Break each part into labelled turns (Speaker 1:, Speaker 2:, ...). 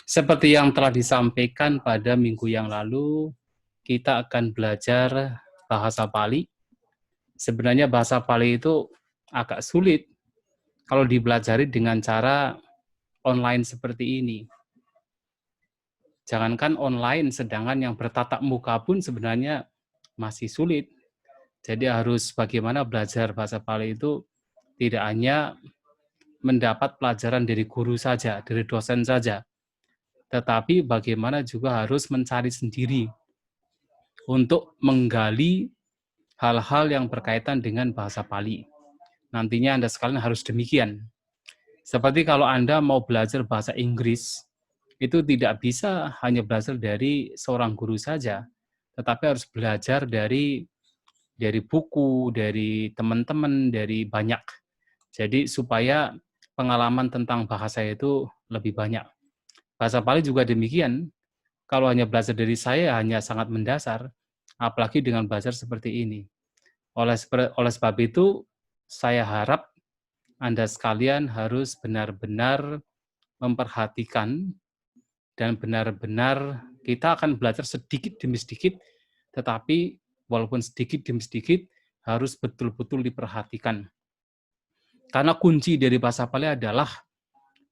Speaker 1: Seperti yang telah disampaikan pada minggu yang lalu, kita akan belajar bahasa Pali. Sebenarnya bahasa Pali itu agak sulit kalau dipelajari dengan cara online seperti ini. Jangankan online, sedangkan yang bertatap muka pun sebenarnya masih sulit. Jadi harus bagaimana belajar bahasa Pali itu tidak hanya mendapat pelajaran dari guru saja, dari dosen saja, tetapi bagaimana juga harus mencari sendiri untuk menggali hal-hal yang berkaitan dengan bahasa Pali. Nantinya Anda sekalian harus demikian. Seperti kalau Anda mau belajar bahasa Inggris, itu tidak bisa hanya belajar dari seorang guru saja, tetapi harus belajar dari buku, dari teman-teman, dari banyak. Jadi supaya pengalaman tentang bahasa itu lebih banyak. Bahasa Pali juga demikian. Kalau hanya belajar dari saya hanya sangat mendasar, apalagi dengan belajar seperti ini. Oleh sebab itu, saya harap Anda sekalian harus benar-benar memperhatikan dan benar-benar kita akan belajar sedikit demi sedikit, tetapi walaupun sedikit demi sedikit harus betul-betul diperhatikan. Karena kunci dari bahasa Pali adalah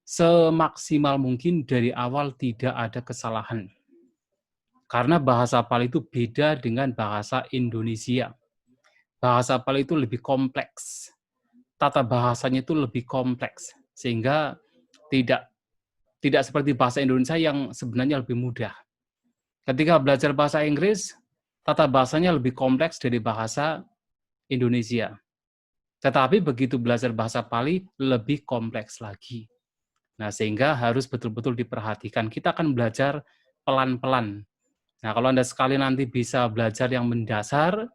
Speaker 1: semaksimal mungkin dari awal tidak ada kesalahan. Karena bahasa Pali itu beda dengan bahasa Indonesia. Bahasa Pali itu lebih kompleks. Tata bahasanya itu lebih kompleks. Sehingga tidak seperti bahasa Indonesia yang sebenarnya lebih mudah. Ketika belajar bahasa Inggris, tata bahasanya lebih kompleks dari bahasa Indonesia. Tetapi begitu belajar bahasa Pali, lebih kompleks lagi. Nah, sehingga harus betul-betul diperhatikan. Kita akan belajar pelan-pelan. Nah, kalau Anda sekali nanti bisa belajar yang mendasar,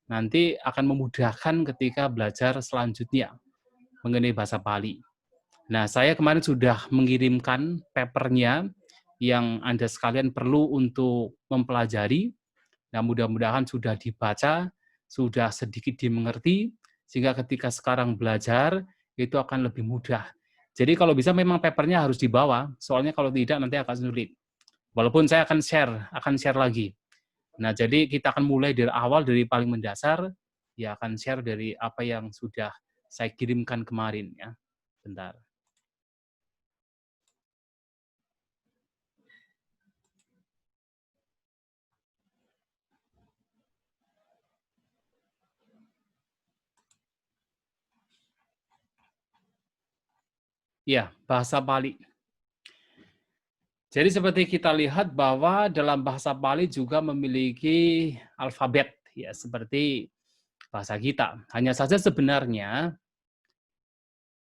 Speaker 1: nanti akan memudahkan ketika belajar selanjutnya mengenai bahasa Pali. Nah, saya kemarin sudah mengirimkan papernya yang Anda sekalian perlu untuk mempelajari. Nah, mudah-mudahan sudah dibaca, sudah sedikit dimengerti, sehingga ketika sekarang belajar, itu akan lebih mudah. Jadi kalau bisa memang papernya harus dibawa, soalnya kalau tidak nanti akan sulit. Walaupun saya akan share lagi. Nah, jadi kita akan mulai dari awal, dari paling mendasar, ya akan share dari apa yang sudah saya kirimkan kemarin ya. Bentar. Ya, bahasa Pali. Jadi seperti kita lihat bahwa dalam bahasa Pali juga memiliki alfabet ya seperti bahasa kita. Hanya saja sebenarnya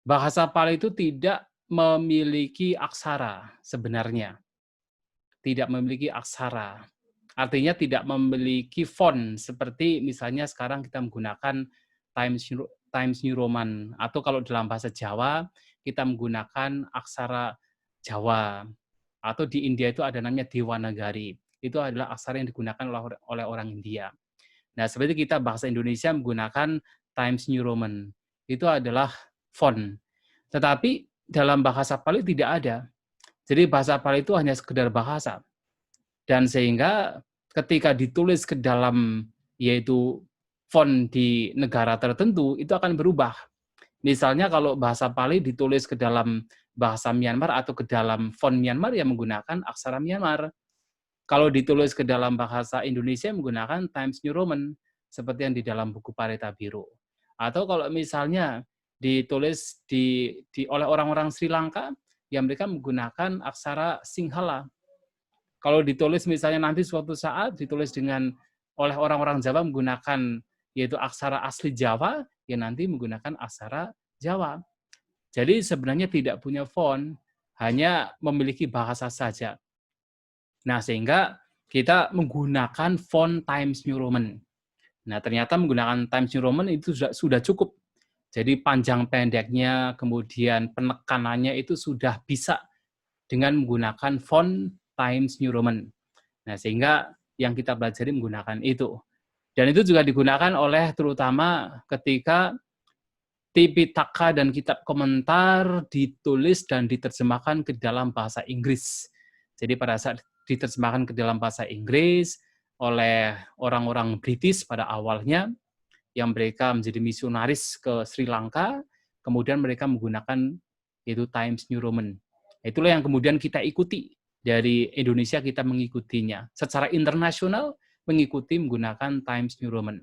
Speaker 1: bahasa Pali itu tidak memiliki aksara sebenarnya. Tidak memiliki aksara. Artinya tidak memiliki font seperti misalnya sekarang kita menggunakan Times New Roman atau kalau dalam bahasa Jawa kita menggunakan aksara Jawa atau di India itu ada namanya Dewanagari. Itu adalah aksara yang digunakan oleh orang India. Nah, seperti kita bahasa Indonesia menggunakan Times New Roman. Itu adalah font. Tetapi dalam bahasa Pali tidak ada. Jadi bahasa Pali itu hanya sekedar bahasa. Dan sehingga ketika ditulis ke dalam yaitu font di negara tertentu itu akan berubah. Misalnya kalau bahasa Pali ditulis ke dalam bahasa Myanmar atau ke dalam font Myanmar yang menggunakan aksara Myanmar. Kalau ditulis ke dalam bahasa Indonesia menggunakan Times New Roman seperti yang di dalam buku Pareta Biru. Atau kalau misalnya ditulis oleh orang-orang Sri Lanka yang mereka menggunakan aksara Sinhala. Kalau ditulis misalnya nanti suatu saat ditulis oleh orang-orang Jawa menggunakan yaitu aksara asli Jawa, ya nanti menggunakan aksara Jawa. Jadi sebenarnya tidak punya font, hanya memiliki bahasa saja. Nah, sehingga kita menggunakan font Times New Roman. Nah, ternyata menggunakan Times New Roman itu sudah cukup. Jadi panjang pendeknya, kemudian penekanannya itu sudah bisa dengan menggunakan font Times New Roman. Nah, sehingga yang kita pelajari menggunakan itu. Dan itu juga digunakan oleh terutama ketika Tipitaka dan kitab komentar ditulis dan diterjemahkan ke dalam bahasa Inggris. Jadi pada saat diterjemahkan ke dalam bahasa Inggris oleh orang-orang British pada awalnya, yang mereka menjadi misionaris ke Sri Lanka, kemudian mereka menggunakan yaitu Times New Roman. Itulah yang kemudian kita ikuti. Dari Indonesia kita mengikutinya. Secara internasional mengikuti menggunakan Times New Roman.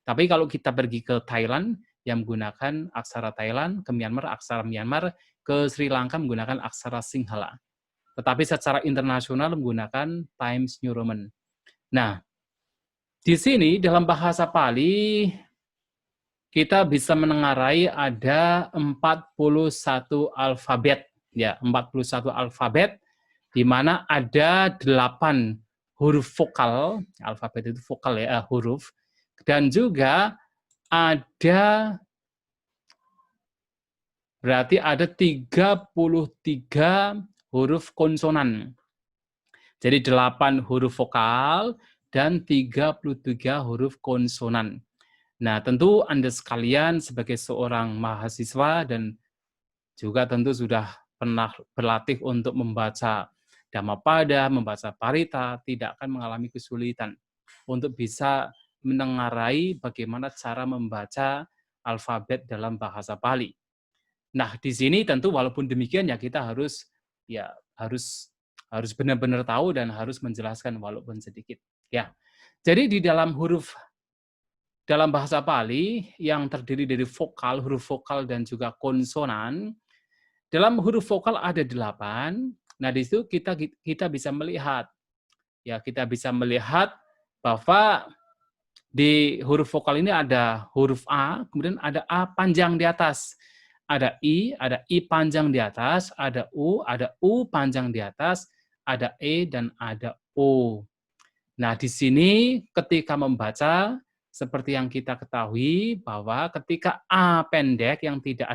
Speaker 1: Tapi kalau kita pergi ke Thailand, yang menggunakan aksara Thailand, ke Myanmar, aksara Myanmar, ke Sri Lanka menggunakan aksara Sinhala. Tetapi secara internasional menggunakan Times New Roman. Nah, di sini dalam bahasa Pali, kita bisa menengarai ada 41 alfabet. Ya, 41 alfabet, di mana ada 8 huruf vokal, alfabet itu vokal ya, huruf, dan juga ada berarti ada 33 huruf konsonan. Jadi 8 huruf vokal dan 33 huruf konsonan. Nah, tentu Anda sekalian sebagai seorang mahasiswa dan juga tentu sudah pernah berlatih untuk membaca Dhammapada, membaca Parita, tidak akan mengalami kesulitan untuk bisa menengarai bagaimana cara membaca alfabet dalam bahasa Pali. Nah, di sini tentu walaupun demikian ya kita harus benar-benar tahu dan harus menjelaskan walaupun sedikit. Ya. Jadi di dalam bahasa Pali yang terdiri dari vokal, huruf vokal dan juga konsonan, dalam huruf vokal ada 8. Nah, di situ kita bisa melihat bahwa di huruf vokal ini ada huruf A, kemudian ada A panjang di atas. Ada I panjang di atas, ada U panjang di atas, ada E dan ada O. Nah, di sini ketika membaca seperti yang kita ketahui bahwa ketika A pendek yang tidak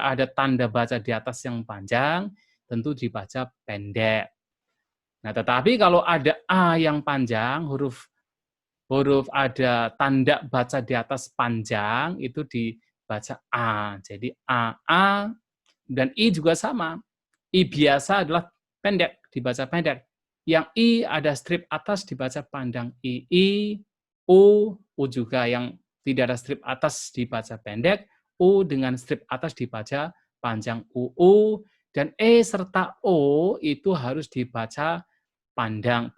Speaker 1: ada tanda baca di atas yang panjang, tentu dibaca pendek. Nah, tetapi kalau ada A yang panjang, huruf ada tanda baca di atas panjang, itu dibaca A. Jadi A, dan I juga sama. I biasa adalah pendek, dibaca pendek. Yang I ada strip atas dibaca panjang I, U juga yang tidak ada strip atas dibaca pendek, U dengan strip atas dibaca panjang UU, dan E serta O itu harus dibaca panjang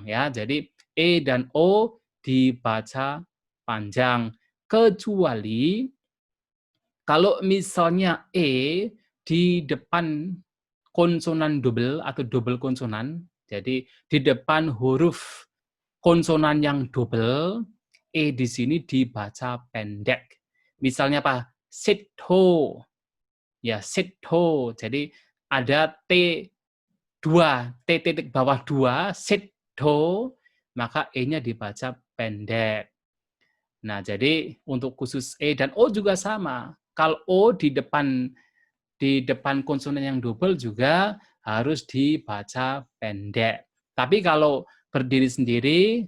Speaker 1: ya. Jadi E dan O dibaca panjang, kecuali kalau misalnya E di depan konsonan double atau double konsonan, jadi di depan huruf konsonan yang double, E di sini dibaca pendek. Misalnya apa? Sitho. Ya, sitho. Jadi ada T2, T titik bawah 2, sitho, maka E-nya dibaca pendek. Nah, jadi untuk khusus E dan O juga sama. Kalau O di depan konsonan yang double juga harus dibaca pendek. Tapi kalau berdiri sendiri,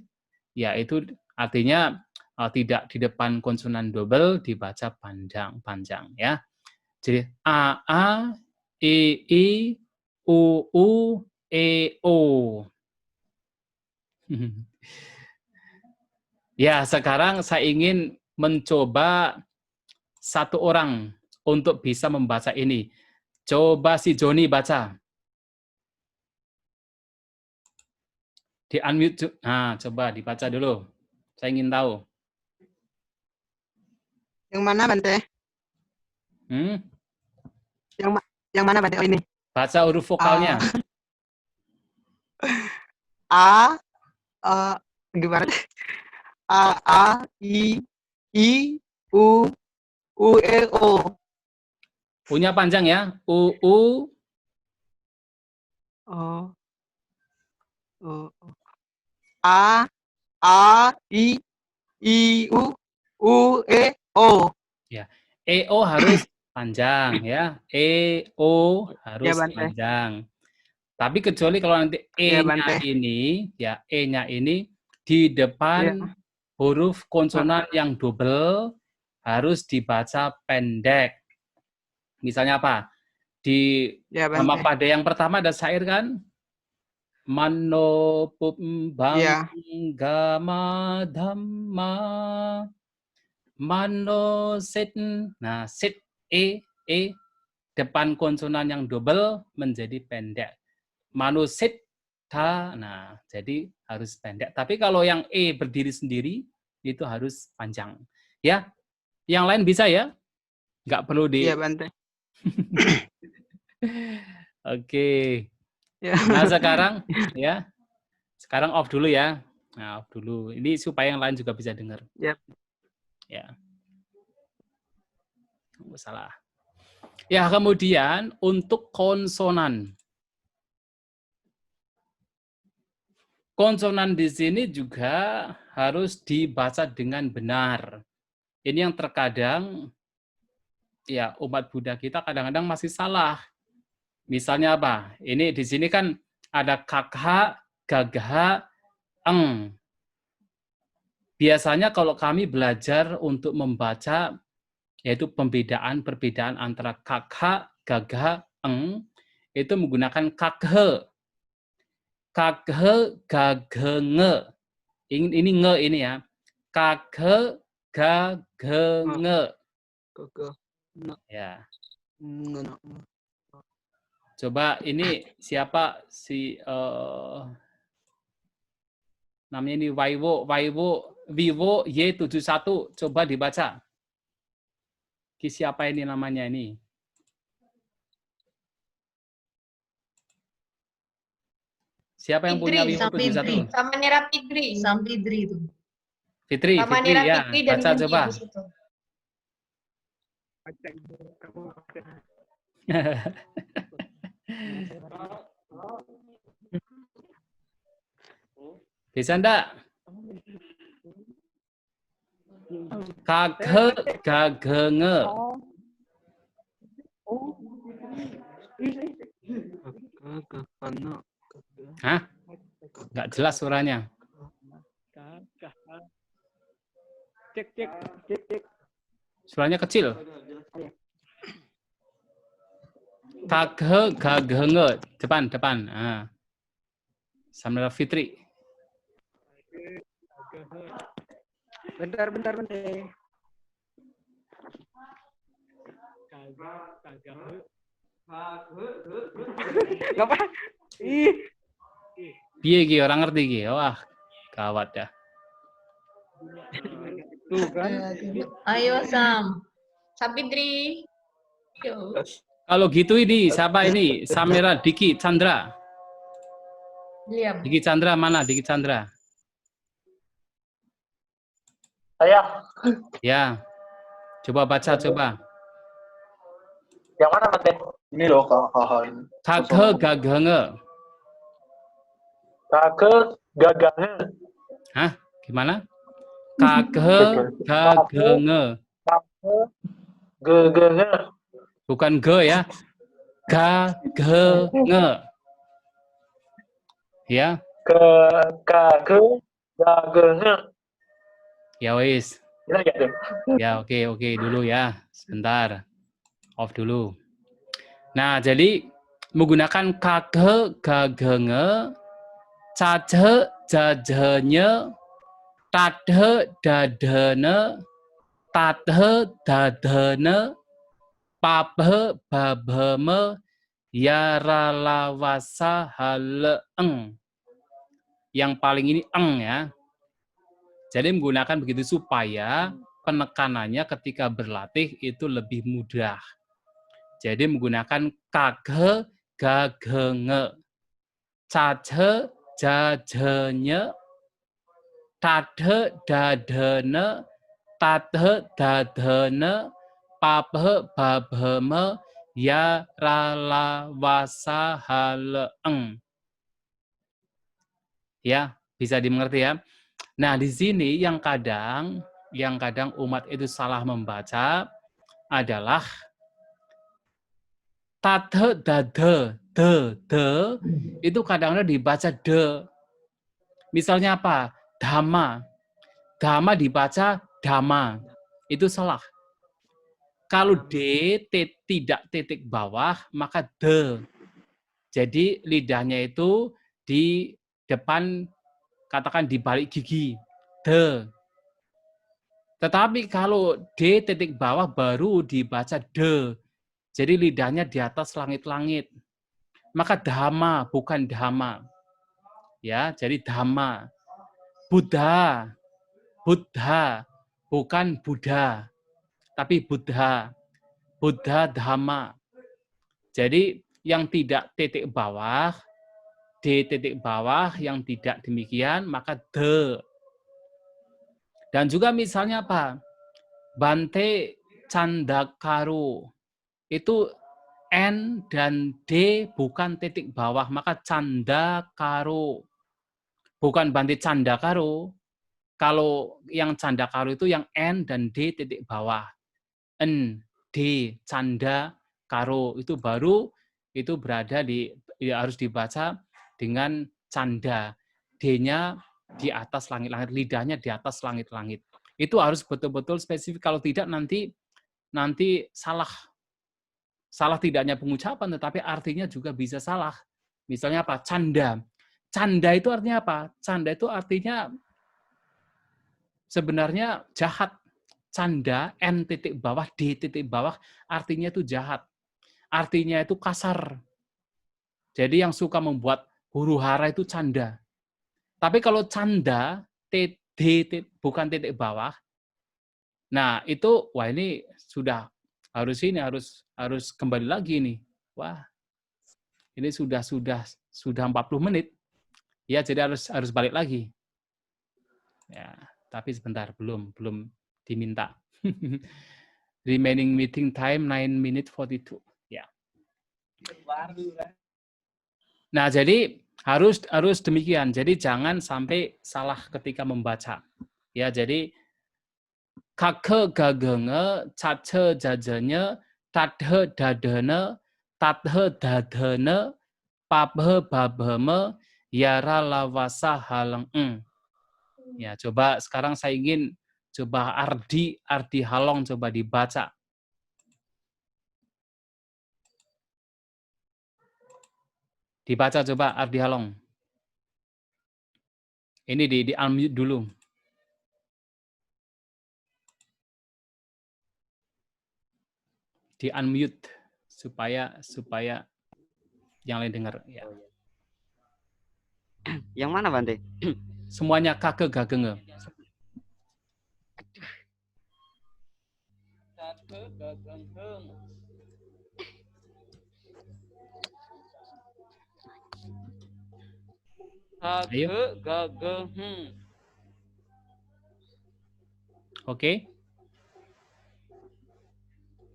Speaker 1: ya itu artinya tidak di depan konsonan double dibaca panjang ya. Jadi A, I, U, E, O. Ya, sekarang saya ingin mencoba satu orang untuk bisa membaca ini. Coba si Joni baca. Di unmute. Nah, coba dibaca dulu. Saya ingin tahu.
Speaker 2: Yang mana, Bante? Yang mana, Bante? Oh, ini.
Speaker 1: Baca huruf vokalnya.
Speaker 2: Gimana? A, I, U, E, O.
Speaker 1: U-nya panjang ya. U.
Speaker 2: Oh. A, I, U, E, O.
Speaker 1: Ya. E, O harus panjang ya. E, O harus
Speaker 2: ya,
Speaker 1: panjang. Tapi kecuali kalau nanti E-nya ini di depan huruf konsonan yang double harus dibaca pendek. Misalnya apa? Di
Speaker 2: Ya,
Speaker 1: Dhamma
Speaker 2: Bante.
Speaker 1: Pada yang pertama ada syair kan? Mano pumbang
Speaker 2: Ya.
Speaker 1: gama dhamma mano sit. Nah, sit depan konsonan yang double menjadi pendek. Mano sit tha. Nah, jadi harus pendek. Tapi kalau yang berdiri sendiri itu harus panjang. Ya, yang lain bisa ya? Nggak perlu di.
Speaker 2: Ya, Bante.
Speaker 1: Oke.
Speaker 2: Ya.
Speaker 1: Nah, sekarang ya. Sekarang off dulu ya. Nah, off dulu. Ini supaya yang lain juga bisa dengar.
Speaker 2: Ya.
Speaker 1: Ya. Nggak salah. Ya, kemudian untuk konsonan. Konsonan di sini juga harus dibaca dengan benar. Ini yang terkadang ya umat Buddha kita kadang-kadang masih salah. Misalnya apa? Ini di sini kan ada kakha, gagha, eng. Biasanya kalau kami belajar untuk membaca yaitu perbedaan antara kakha, gagha, eng itu menggunakan kakhe. Kakhe, gagenge. Ini nge ini ya. Kakhe, gagenge. Ya. Coba ini siapa si namanya ini Vivo Y71 coba dibaca. Siapa ini namanya ini? Siapa yang punya Vivo 71?
Speaker 3: Samanera Fitri, Sam Fitri itu.
Speaker 1: Fitri ya.
Speaker 3: Fitri dan
Speaker 1: Baca
Speaker 3: Winky
Speaker 1: coba.
Speaker 3: di situ.
Speaker 1: Bisa enggak? Kakhe, gagenge. Hah? Enggak jelas suaranya.
Speaker 2: Cek.
Speaker 1: Suaranya kecil. Kakhe, gagenge. Depan. Ah. Samanera Fitri.
Speaker 2: Bentar. Ngapa? Ih.
Speaker 1: Piye iki orang ngerti iki. Wah, gawat dah.
Speaker 2: Tuh kan.
Speaker 3: Ayo Sam Fitri. Yo.
Speaker 1: Kalau gitu ini siapa ini? Samira Diki Chandra.
Speaker 3: Liam.
Speaker 1: Diki Chandra mana? Diki Chandra.
Speaker 4: Saya.
Speaker 1: Ya. Coba baca coba.
Speaker 4: Yang mana Mas Den? Ini loh kahan.
Speaker 1: Kakhe, gagenge.
Speaker 4: Kakhe, gagenge.
Speaker 1: Hah? Gimana? Kakhe, gagenge.
Speaker 4: Kakhe, gagenge.
Speaker 1: Bukan ge ya. Gagenge. Ya.
Speaker 4: Kakhe, gagenge.
Speaker 1: Ya wis. Ya oke dulu ya. Sebentar. Off dulu. Nah, jadi menggunakan kakhe, gagenge, cace, jajenya, tadhe, dadene, tadhe, dadene, paphe, babheme, yaralawasa, haleeng. Yang paling ini eng ya. Jadi menggunakan begitu supaya penekanannya ketika berlatih itu lebih mudah. Jadi menggunakan kakhe, gagenge, cace, jajenye, tadhe, dadene, tadhe, dadene, paphe, babheme, yaralawasa, haleeng. Ya, bisa dimengerti ya. Nah, di sini yang kadang umat itu salah membaca adalah tadhe, dade, de, itu kadang-kadang dibaca de. Misalnya apa? Dhamma. Dhamma dibaca dhamma. Itu salah. Kalau D tidak titik bawah, maka de. Jadi lidahnya itu di depan, katakan di balik gigi. De. Tetapi kalau D titik bawah baru dibaca de. Jadi lidahnya di atas langit-langit. Maka dhamma, bukan dhamma. Ya, jadi dhamma. Buddha. Buddha, bukan Buddha, tapi Buddha. Buddha dhamma. Jadi yang tidak titik bawah, D titik bawah, yang tidak demikian, maka de. Dan juga misalnya apa? Bante Candakaru. Itu N dan D bukan titik bawah, maka Candakaru. Bukan Bante Candakaru. Kalau yang Candakaru itu yang N dan D titik bawah. N, D, Canda, Karo. Itu baru itu berada di, ya harus dibaca dengan Canda. D-nya di atas langit-langit, lidahnya di atas langit-langit. Itu harus betul-betul spesifik. Kalau tidak nanti salah. Salah tidaknya pengucapan, tetapi artinya juga bisa salah. Misalnya apa? Canda. Canda itu artinya apa? Canda itu artinya sebenarnya jahat. Canda, N titik bawah, D titik bawah, artinya itu jahat. Artinya itu kasar. Jadi yang suka membuat huru hara itu canda. Tapi kalau canda, bukan titik bawah, nah itu, wah ini sudah harus kembali lagi nih. Wah, ini sudah 40 menit. Ya, jadi harus balik lagi. Ya, tapi sebentar, belum diminta. Remaining meeting time 9 minute 42. Ya. Nah, jadi harus demikian. Jadi jangan sampai salah ketika membaca. Ya, jadi kakhe gagenge, cace jajanya, tathe dadene, tathe dadene, paphe babheme, yara lawasa haleng. Ya, coba sekarang saya ingin coba Ardi Halong coba dibaca. Dibaca coba Ardi Halong. Ini di unmute dulu. Di unmute supaya yang lain dengar ya.
Speaker 2: Yang mana Bante?
Speaker 1: Semuanya kakek gagenge. Kakek gagenge. Kakek gagenge. Oke.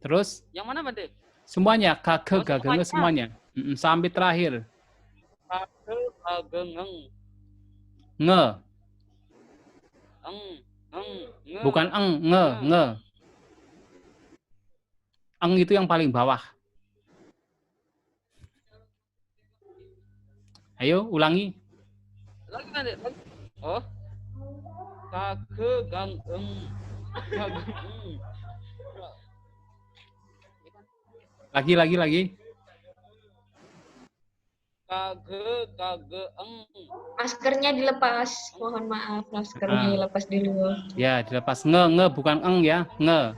Speaker 1: Terus?
Speaker 2: Yang mana Bante?
Speaker 1: Semuanya kakek gagenge semuanya. Sampai terakhir. Kakek gagenge. Nge. Bukan nge. Eng itu yang paling bawah. Ayo, ulangi. Oh. Kage gang Lagi. Kage
Speaker 3: Maskernya dilepas. Mohon maaf, maskernya dilepas dulu.
Speaker 1: Ya, dilepas. Nge bukan eng ya. Nge.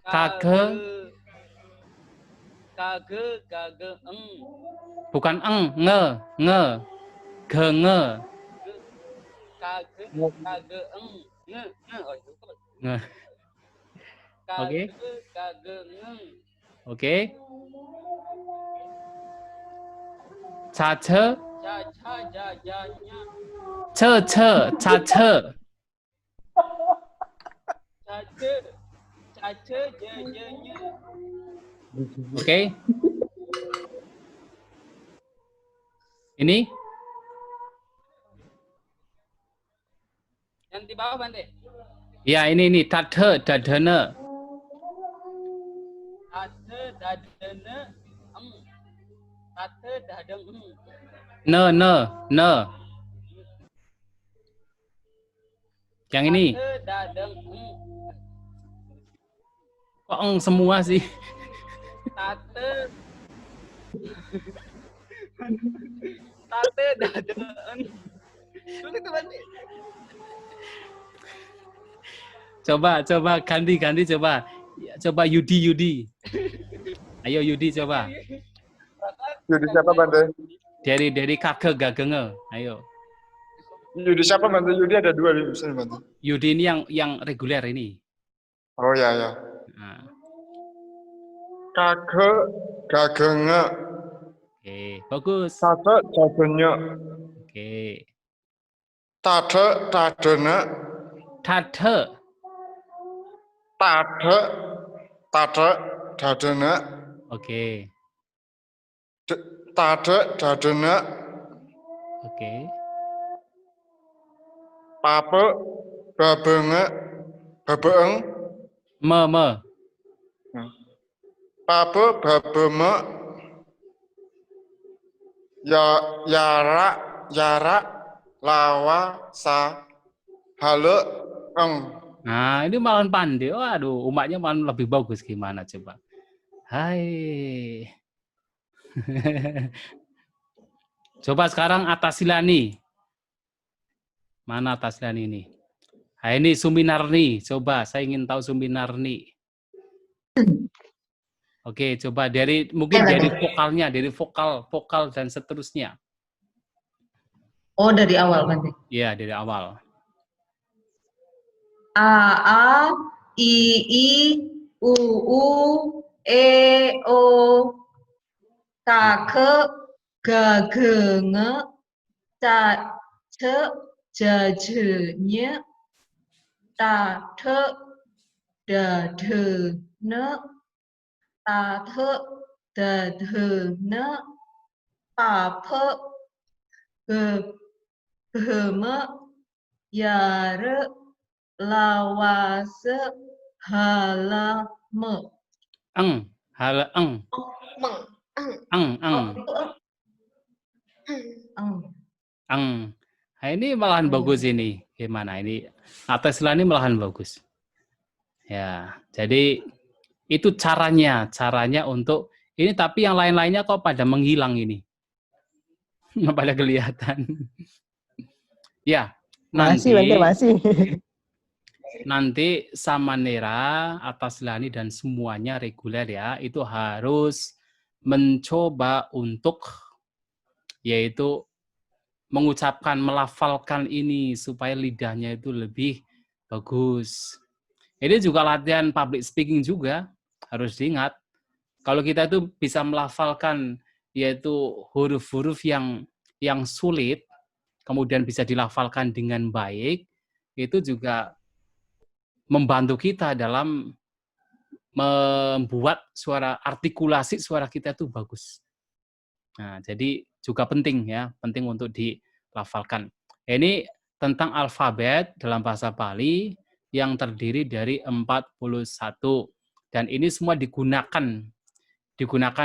Speaker 1: Kage eng. Bukan eng, nge. Genge. Kage eng. Nge. Oke. Oke. Cace. Cace. Oke. Ini yang di bawah Bante. Ya, ini tathe dadene. Tathe dadene. Tathe dadeng. Ne. Yang ini. Kok semua sih?
Speaker 2: Tate dadeng. Sulit tuh berarti.
Speaker 1: Coba ganti coba. Coba Yudi. Ayo Yudi coba.
Speaker 5: Yudi siapa Bante?
Speaker 1: Dari kage gagenge. Ayo.
Speaker 5: Yudi siapa Bante? Yudi ada 2 di sini Bante.
Speaker 1: Yudi ini yang reguler ini.
Speaker 5: Oh ya ya.
Speaker 1: Nah,
Speaker 5: Kage gagenge.
Speaker 1: oke, bagus.
Speaker 5: Tate dadenya.
Speaker 1: Oke.
Speaker 5: Tade tadena.
Speaker 1: Tade.
Speaker 5: Tade dadena.
Speaker 1: Oke.
Speaker 5: Tade dadena.
Speaker 1: Oke.
Speaker 5: Pape babenge. Babeeng.
Speaker 1: Me.
Speaker 5: Pape babeme. Yara lawa sa hale eng.
Speaker 1: Nah, ini malah pandai. Waduh, umatnya malah lebih bagus gimana coba. Hai. Coba sekarang Atasilani. Mana Atasilani ini? Nah, ini Suminarni. Coba, saya ingin tahu Suminarni. Oke, coba mungkin dari vokalnya, dari vokal dan seterusnya.
Speaker 6: Oh, dari awal Bante.
Speaker 1: Iya, dari awal.
Speaker 6: A, I, U, E, O, Kake, Gagenge, Tate, Jajenye, Tate, Dadene, Tate, Dadene, Pape, Geme, Yare, lawase, halame.
Speaker 1: Eng.
Speaker 3: Meng.
Speaker 1: Eng. Eng. Nah, ini malahan bagus ini. Gimana ini? Atasilani malahan bagus. Ya, jadi itu caranya untuk ini, tapi yang lain-lainnya kok pada menghilang ini. Nggak pada kelihatan. Ya,
Speaker 2: Masih Bante, masih.
Speaker 1: nanti Samanera, Atasilani dan semuanya reguler ya, itu harus mencoba untuk yaitu mengucapkan, melafalkan ini supaya lidahnya itu lebih bagus. Ini juga latihan public speaking juga, harus diingat. Kalau kita itu bisa melafalkan yaitu huruf-huruf yang sulit, kemudian bisa dilafalkan dengan baik, itu juga membantu kita dalam membuat artikulasi suara kita itu bagus. Nah, jadi juga penting ya, penting untuk dilafalkan. Ini tentang alfabet dalam bahasa Bali yang terdiri dari 41. Dan ini semua digunakan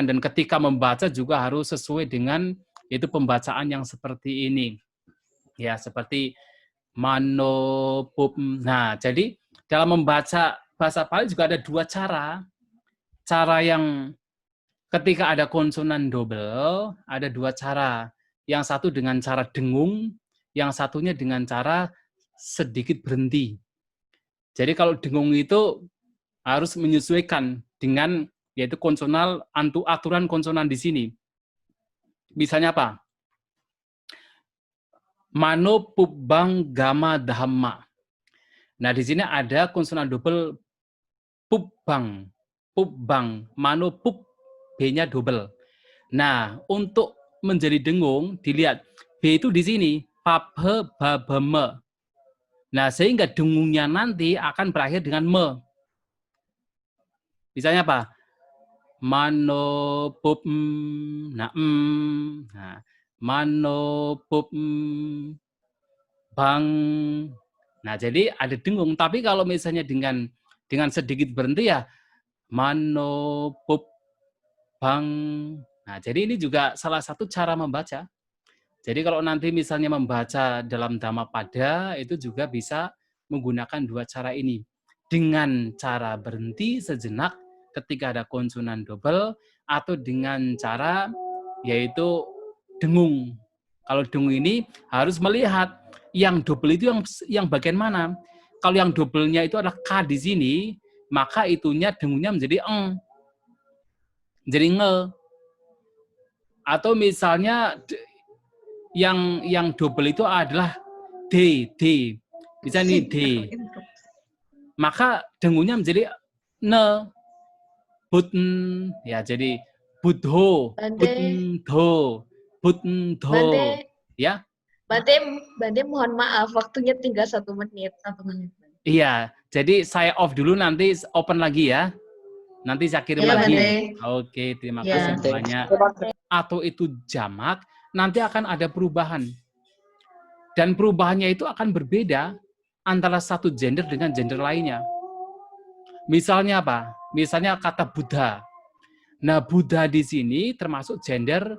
Speaker 1: dan ketika membaca juga harus sesuai dengan itu pembacaan yang seperti ini. Ya, seperti mano, pup. Nah, jadi dalam membaca bahasa Bali juga ada 2 cara. Cara yang ketika ada konsonan double, ada 2 cara. Yang satu dengan cara dengung, yang satunya dengan cara sedikit berhenti. Jadi kalau dengung itu harus menyesuaikan dengan yaitu konsonal, aturan konsonan di sini. Misalnya apa? Mano pubbang gama dhamma. Nah, di sini ada konsonan double pubbang, mano pub, B-nya double. Nah, untuk menjadi dengung, dilihat B itu di sini, paphe babeme. Nah, sehingga dengungnya nanti akan berakhir dengan me. Misalnya apa? Mano pub, nah, mano pub bang. Nah, jadi ada dengung. Tapi kalau misalnya dengan sedikit berhenti ya, mano pup bang. Nah, jadi ini juga salah satu cara membaca. Jadi kalau nanti misalnya membaca dalam Dhammapada itu juga bisa menggunakan dua cara ini. Dengan cara berhenti sejenak ketika ada konsonan double, atau dengan cara yaitu dengung. Kalau dengung ini harus melihat yang double itu yang bagian mana. Kalau yang double-nya itu adalah K di sini, maka itunya dengungnya menjadi eng. Jadi nge. Atau misalnya yang double itu adalah D. Misalnya ini D. Maka dengungnya menjadi ne. Butn. Ya, jadi budho. Butndho. Butndho. Ya.
Speaker 3: Bante mohon maaf, waktunya tinggal 1 menit. 1 menit.
Speaker 1: Iya, jadi saya off dulu, nanti open lagi ya. Nanti saya kirim
Speaker 6: Iya,
Speaker 1: lagi.
Speaker 6: Bante.
Speaker 1: Oke, terima
Speaker 6: Ya.
Speaker 1: kasih banyak. Atau itu jamak, nanti akan ada perubahan. Dan perubahannya itu akan berbeda antara satu gender dengan gender lainnya. Misalnya apa? Misalnya kata Buddha. Nah, Buddha di sini termasuk gender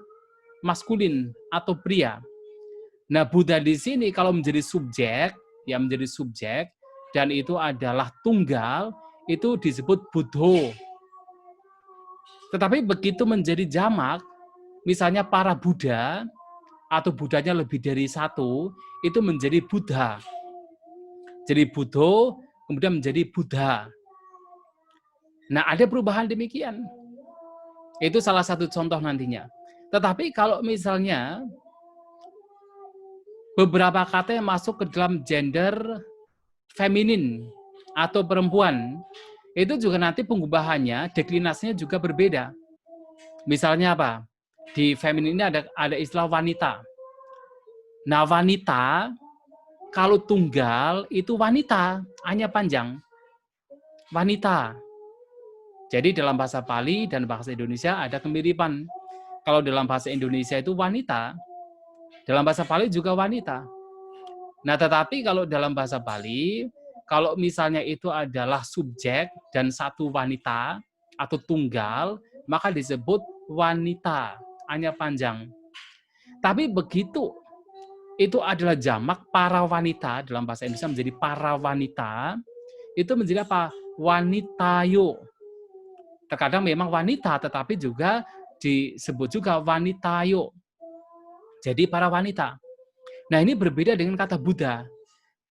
Speaker 1: maskulin atau pria. Nah, Buddha di sini kalau menjadi subjek, ya menjadi subjek, dan itu adalah tunggal, itu disebut Buddho. Tetapi begitu menjadi jamak, misalnya para Buddha, atau Buddhanya lebih dari satu, itu menjadi Buddha. Jadi Buddho, kemudian menjadi Buddha. Nah, ada perubahan demikian. Itu salah satu contoh nantinya. Tetapi kalau misalnya beberapa kata yang masuk ke dalam gender feminin atau perempuan, itu juga nanti pengubahannya, deklinasinya juga berbeda. Misalnya apa? Di feminin ini ada istilah wanita. Nah, wanita, kalau tunggal itu wanita, hanya panjang. Wanita. Jadi dalam bahasa Pali dan bahasa Indonesia ada kemiripan. Kalau dalam bahasa Indonesia itu wanita, dalam bahasa Pali juga wanita. Nah, tetapi kalau dalam bahasa Pali, kalau misalnya itu adalah subjek dan satu wanita atau tunggal, maka disebut wanita, hanya panjang. Tapi begitu itu adalah jamak para wanita, dalam bahasa Indonesia menjadi para wanita, itu menjadi apa? Wanitayo. Terkadang memang wanita, tetapi juga disebut juga wanitayo. Jadi para wanita. Nah, ini berbeda dengan kata Buddha.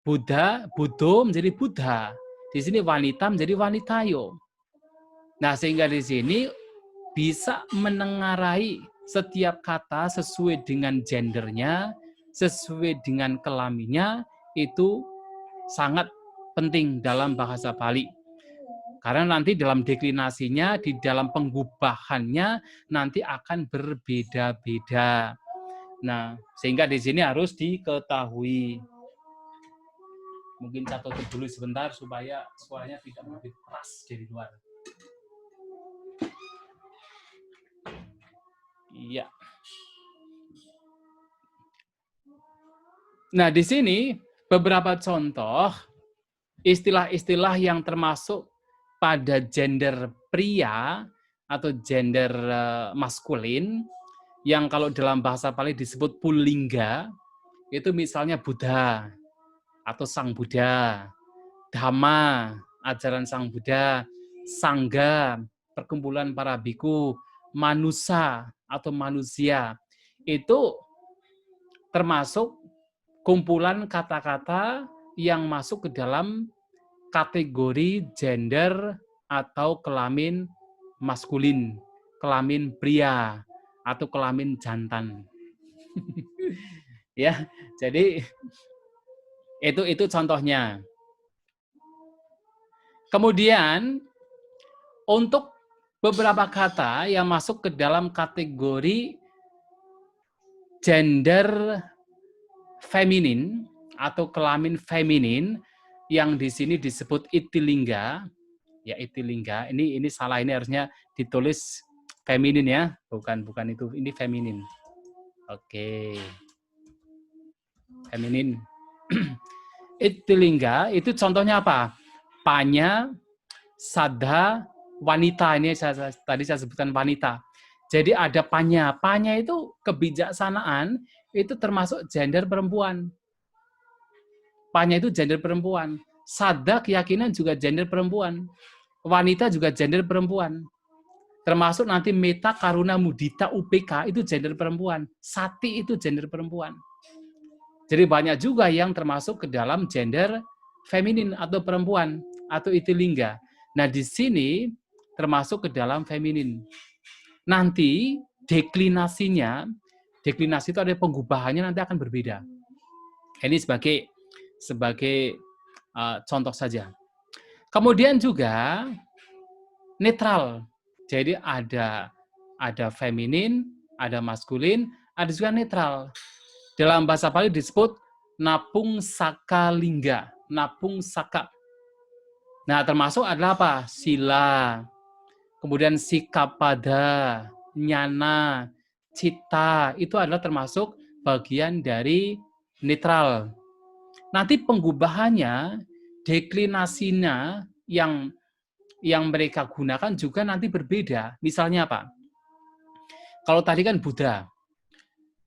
Speaker 1: Buddho menjadi Buddha. Di sini wanita menjadi wanitayo. Nah, sehingga di sini bisa menengarai setiap kata sesuai dengan gendernya, sesuai dengan kelaminnya, itu sangat penting dalam bahasa Pali. Karena nanti dalam deklinasinya, di dalam pengubahannya, nanti akan berbeda-beda. Nah, sehingga di sini harus diketahui. Mungkin catat dulu sebentar supaya suaranya tidak lebih keras dari luar. Iya. Nah, di sini beberapa contoh istilah-istilah yang termasuk pada gender pria atau gender maskulin yang kalau dalam bahasa Pali disebut pulingga, itu misalnya Buddha atau Sang Buddha, Dhamma, ajaran Sang Buddha, Sangga, perkumpulan para biku, manusia atau manusia. Itu termasuk kumpulan kata-kata yang masuk ke dalam kategori gender atau kelamin maskulin, kelamin pria, atau kelamin jantan. Ya, jadi itu contohnya. Kemudian untuk beberapa kata yang masuk ke dalam kategori gender feminin atau kelamin feminin yang di sini disebut itilingga, ya itilingga. Ini salah, ini harusnya ditulis feminin ya, bukan itu, ini feminin. Oke. Feminin. Itilingga itu contohnya apa? Panya, sadha, wanita. Ini tadi saya sebutkan wanita. Jadi ada panya. Panya itu kebijaksanaan, itu termasuk gender perempuan. Pa-nya itu gender perempuan. Sada keyakinan juga gender perempuan. Wanita juga gender perempuan. Termasuk nanti meta, karuna, mudita, UPK itu gender perempuan. Sati itu gender perempuan. Jadi banyak juga yang termasuk ke dalam gender feminin atau perempuan atau itilingga. Nah, di sini termasuk ke dalam feminin. Nanti deklinasi itu ada pengubahannya nanti akan berbeda. Ini sebagai contoh saja. Kemudian juga netral. Jadi ada feminin, ada maskulin, ada juga netral. Dalam bahasa Pali disebut napung saka lingga, napung saka. Nah, termasuk adalah apa? Sila, kemudian sikapada, nyana, cita, itu adalah termasuk bagian dari netral. Nanti pengubahannya, deklinasinya yang mereka gunakan juga nanti berbeda. Misalnya apa? Kalau tadi kan Buddha.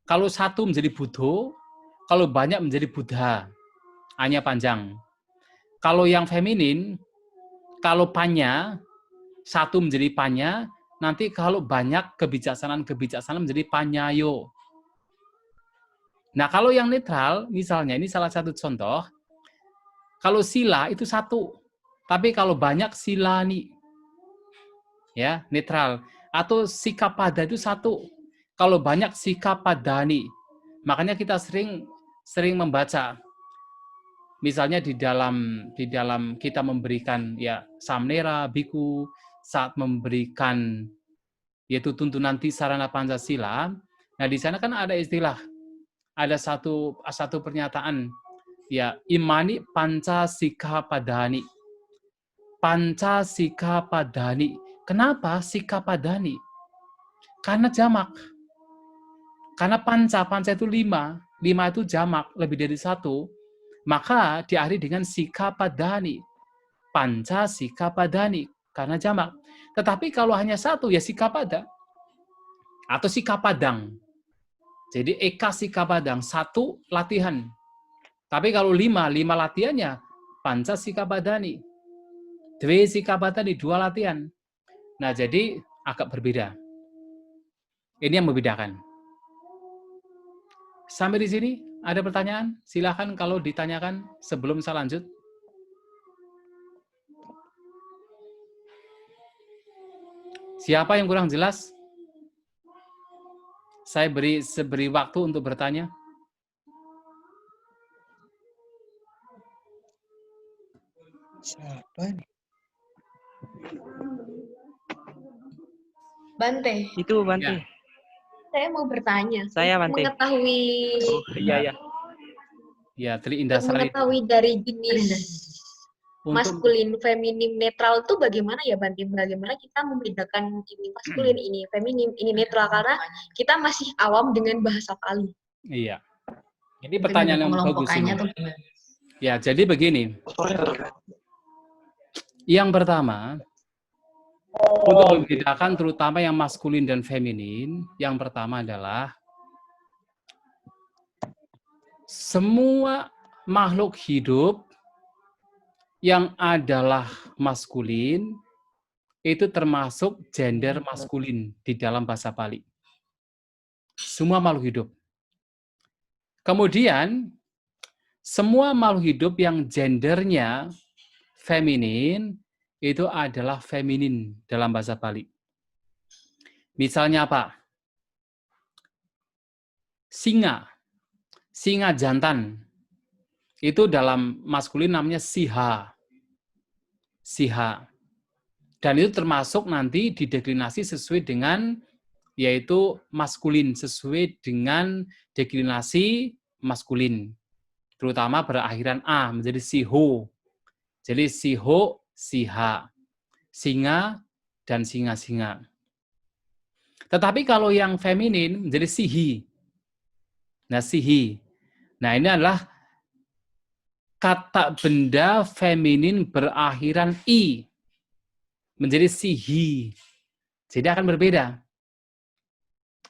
Speaker 1: Kalau satu menjadi Buddho, kalau banyak menjadi Buddha. A-nya panjang. Kalau yang feminin, kalau panya, satu menjadi panya, nanti kalau banyak kebijaksanaan menjadi panyayo. Nah, kalau yang netral, misalnya ini salah satu contoh, kalau sila itu satu, tapi kalau banyak silani. Ya, netral. Atau sikapada itu satu. Kalau banyak sikapadani. Makanya kita sering membaca. Misalnya di dalam kita memberikan ya samnera, biku, saat memberikan yaitu tuntunan tisarana Pancasila. Nah, di sana kan ada istilah, ada satu pernyataan ya, imani pancasikapadani. Pancasikapadani. Kenapa sikapadani? Karena jamak. Karena panca itu 5 itu jamak, lebih dari 1, maka diakhiri dengan sikapadani. Panca sikapadani, karena jamak. Tetapi kalau hanya 1, ya sikapada. Atau sikapadang. Jadi eka sikapadang, 1 latihan. Tapi kalau 5 latihannya, panca sikapadani. Dwe sikapadani, 2 latihan. Nah, jadi agak berbeda. Ini yang membedakan. Sampai di sini, ada pertanyaan? Silakan kalau ditanyakan sebelum saya lanjut. Siapa yang kurang jelas? Saya beri waktu untuk bertanya.
Speaker 2: Siapa nih?
Speaker 3: Bante,
Speaker 2: Itu Bante.
Speaker 1: Ya.
Speaker 3: saya mau bertanya.
Speaker 2: Saya, Bante.
Speaker 3: Mengetahui
Speaker 2: Iya.
Speaker 1: Ya, Tri Indasari.
Speaker 3: mengetahui dari jenis
Speaker 1: Untuk
Speaker 3: maskulin, feminim, netral itu bagaimana ya Bante? Bagaimana kita membedakan ini maskulin, ini feminim, ini netral, karena kita masih awam dengan bahasa Pali.
Speaker 1: Iya. Ini pertanyaan yang bagus ini. Ya, jadi begini. Yang pertama, untuk membedakan terutama yang maskulin dan feminin, yang pertama adalah semua makhluk hidup yang adalah maskulin itu termasuk gender maskulin di dalam bahasa Pali. Semua makhluk hidup. Kemudian, semua makhluk hidup yang gendernya feminin itu adalah feminin dalam bahasa Pali. Misalnya apa? Singa. Singa jantan. Itu dalam maskulin namanya siha. Siha. Dan itu termasuk nanti dideklinasi sesuai dengan yaitu maskulin, sesuai dengan deklinasi maskulin. Terutama berakhiran A menjadi siho. Jadi siho, siha, singa, dan singa-singa. Tetapi kalau yang feminin menjadi sihi. Nah, sihi. Nah, ini adalah kata benda feminin berakhiran i. Menjadi sihi. Jadi akan berbeda.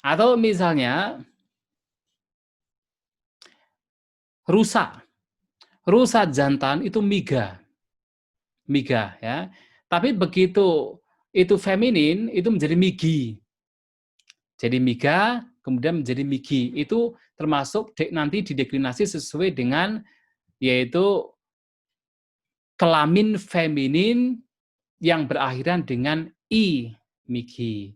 Speaker 1: Atau misalnya rusa. rusa jantan itu miga. Miga ya. Tapi begitu itu feminin itu menjadi migi. Jadi miga kemudian menjadi migi. Itu termasuk nanti dideklinasi sesuai dengan yaitu kelamin feminin yang berakhiran dengan i, migi.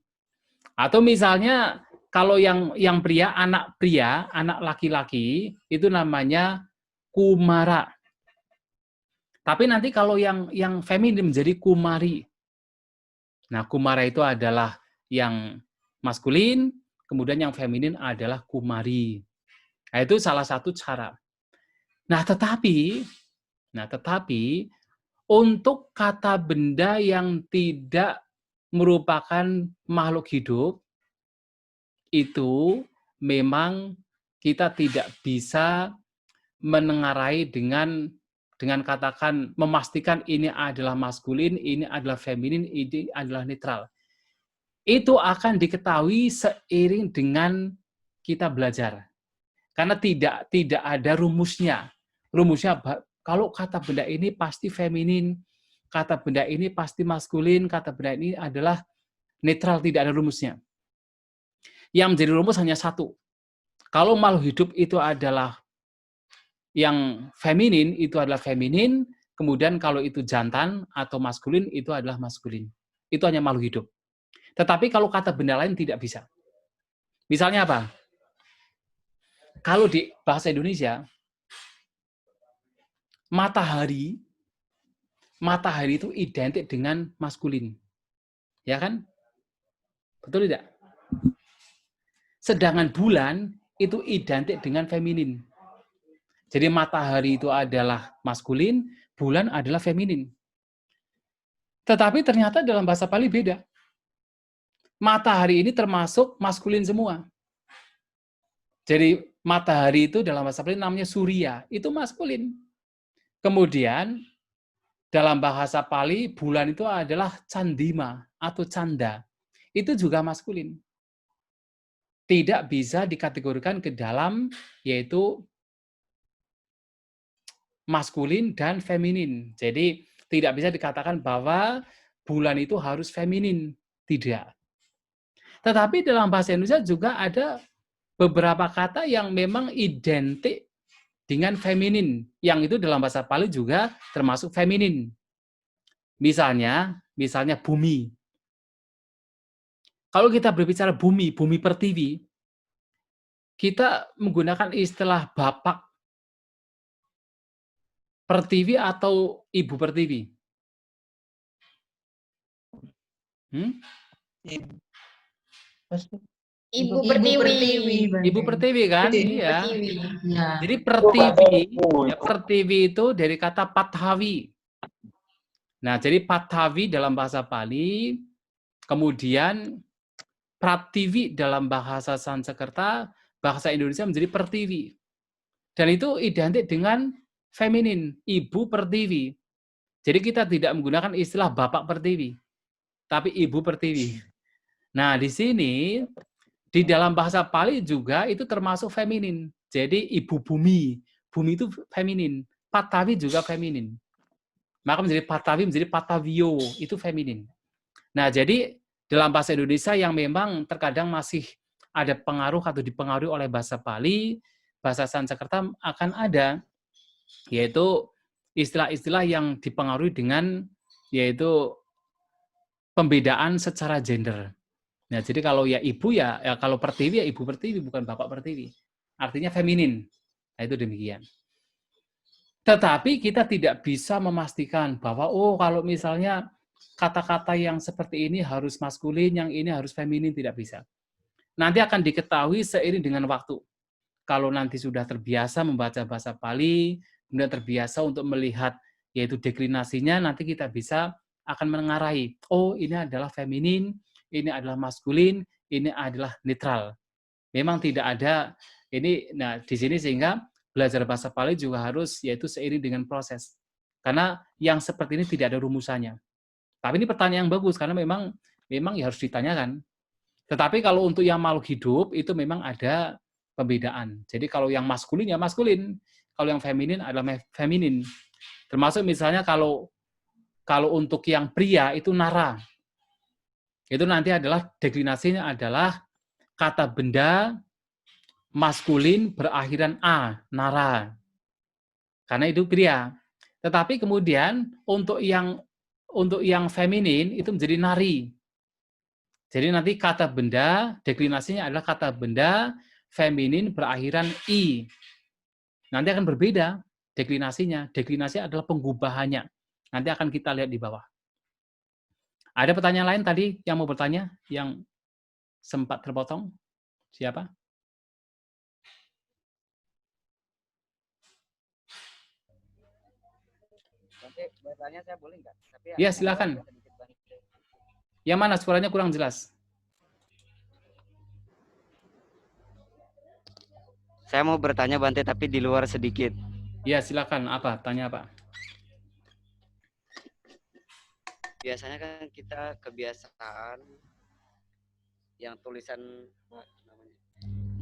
Speaker 1: Atau misalnya kalau yang pria, anak laki-laki itu namanya kumara. Tapi nanti kalau yang feminin menjadi kumari. Nah, kumara itu adalah yang maskulin, kemudian yang feminin adalah kumari. Nah, itu salah satu cara. Nah, tetapi untuk kata benda yang tidak merupakan makhluk hidup, itu memang kita tidak bisa menengarai dengan katakan memastikan ini adalah maskulin, ini adalah feminin, ini adalah netral. Itu akan diketahui seiring dengan kita belajar. Karena tidak ada rumusnya. Rumusnya kalau kata benda ini pasti feminin, kata benda ini pasti maskulin, kata benda ini adalah netral, tidak ada rumusnya. Yang menjadi rumus hanya satu. Kalau makhluk hidup itu adalah yang feminin, itu adalah feminin, kemudian kalau itu jantan atau maskulin, itu adalah maskulin. Itu hanya makhluk hidup. Tetapi kalau kata benda lain tidak bisa. Misalnya apa? Kalau di bahasa Indonesia, matahari itu identik dengan maskulin. Ya kan? Betul tidak? Sedangkan bulan itu identik dengan feminin. Jadi matahari itu adalah maskulin, bulan adalah feminin. Tetapi ternyata dalam bahasa Pali beda. Matahari ini termasuk maskulin semua. Jadi matahari itu dalam bahasa Pali namanya surya, itu maskulin. Kemudian dalam bahasa Pali bulan itu adalah candima atau canda. Itu juga maskulin. Tidak bisa dikategorikan ke dalam yaitu maskulin dan feminin. Jadi tidak bisa dikatakan bahwa bulan itu harus feminin. Tidak. Tetapi dalam bahasa Indonesia juga ada beberapa kata yang memang identik dengan feminin. Yang itu dalam bahasa Pali juga termasuk feminin. Misalnya bumi. Kalau kita berbicara bumi pertiwi, kita menggunakan istilah bapak pertiwi atau ibu pertiwi?
Speaker 3: Ibu pertiwi.
Speaker 1: Ibu pertiwi kan? Iya.
Speaker 6: Ya.
Speaker 1: Jadi pertiwi itu dari kata pathawi. Nah, jadi pathawi dalam bahasa Pali, kemudian pratiwi dalam bahasa Sanskerta, bahasa Indonesia menjadi pertiwi. Dan itu identik dengan feminin, ibu pertiwi. Jadi kita tidak menggunakan istilah bapak pertiwi, tapi ibu pertiwi. Nah, di sini, di dalam bahasa Pali juga itu termasuk feminin. Jadi ibu bumi. Bumi itu feminin. Patawi juga feminin. Maka menjadi patawi, menjadi patavio. Itu feminin. Nah, jadi dalam bahasa Indonesia yang memang terkadang masih ada pengaruh atau dipengaruhi oleh bahasa Pali, bahasa Sanskerta akan ada, yaitu istilah-istilah yang dipengaruhi dengan yaitu pembedaan secara gender. Nah, jadi kalau ya ibu ya kalau pertiwi ya ibu pertiwi, bukan bapak pertiwi. Artinya feminin. Nah, itu demikian. Tetapi kita tidak bisa memastikan bahwa kalau misalnya kata-kata yang seperti ini harus maskulin, yang ini harus feminin, tidak bisa. Nanti akan diketahui seiring dengan waktu. Kalau nanti sudah terbiasa membaca bahasa Pali, kemudian terbiasa untuk melihat yaitu deklinasinya, nanti kita bisa akan menengarai, ini adalah feminin, ini adalah maskulin, ini adalah netral. Memang tidak ada ini. Nah, di sini sehingga belajar bahasa Pali juga harus yaitu seiring dengan proses. Karena yang seperti ini tidak ada rumusannya. Tapi ini pertanyaan yang bagus karena memang ya harus ditanyakan. Tetapi kalau untuk yang makhluk hidup itu memang ada pembedaan. Jadi kalau yang maskulin ya maskulin, kalau yang feminin adalah feminin. Termasuk misalnya kalau untuk yang pria itu nara. Itu nanti adalah deklinasinya adalah kata benda maskulin berakhiran a, nara. Karena itu pria. Tetapi kemudian untuk yang feminin itu menjadi nari. Jadi nanti kata benda, deklinasinya adalah kata benda feminin berakhiran i. Nanti akan berbeda deklinasinya. Deklinasi adalah penggubahannya. Nanti akan kita lihat di bawah. Ada pertanyaan lain tadi yang mau bertanya, yang sempat terpotong? Siapa?
Speaker 2: Nanti bertanya saya boleh nggak? Tapi
Speaker 1: Ya, silakan. Yang mana suaranya kurang jelas?
Speaker 2: Saya mau bertanya Bante tapi di luar sedikit.
Speaker 1: Ya, silakan. Apa? Tanya apa?
Speaker 2: Biasanya kan kita kebiasaan yang tulisan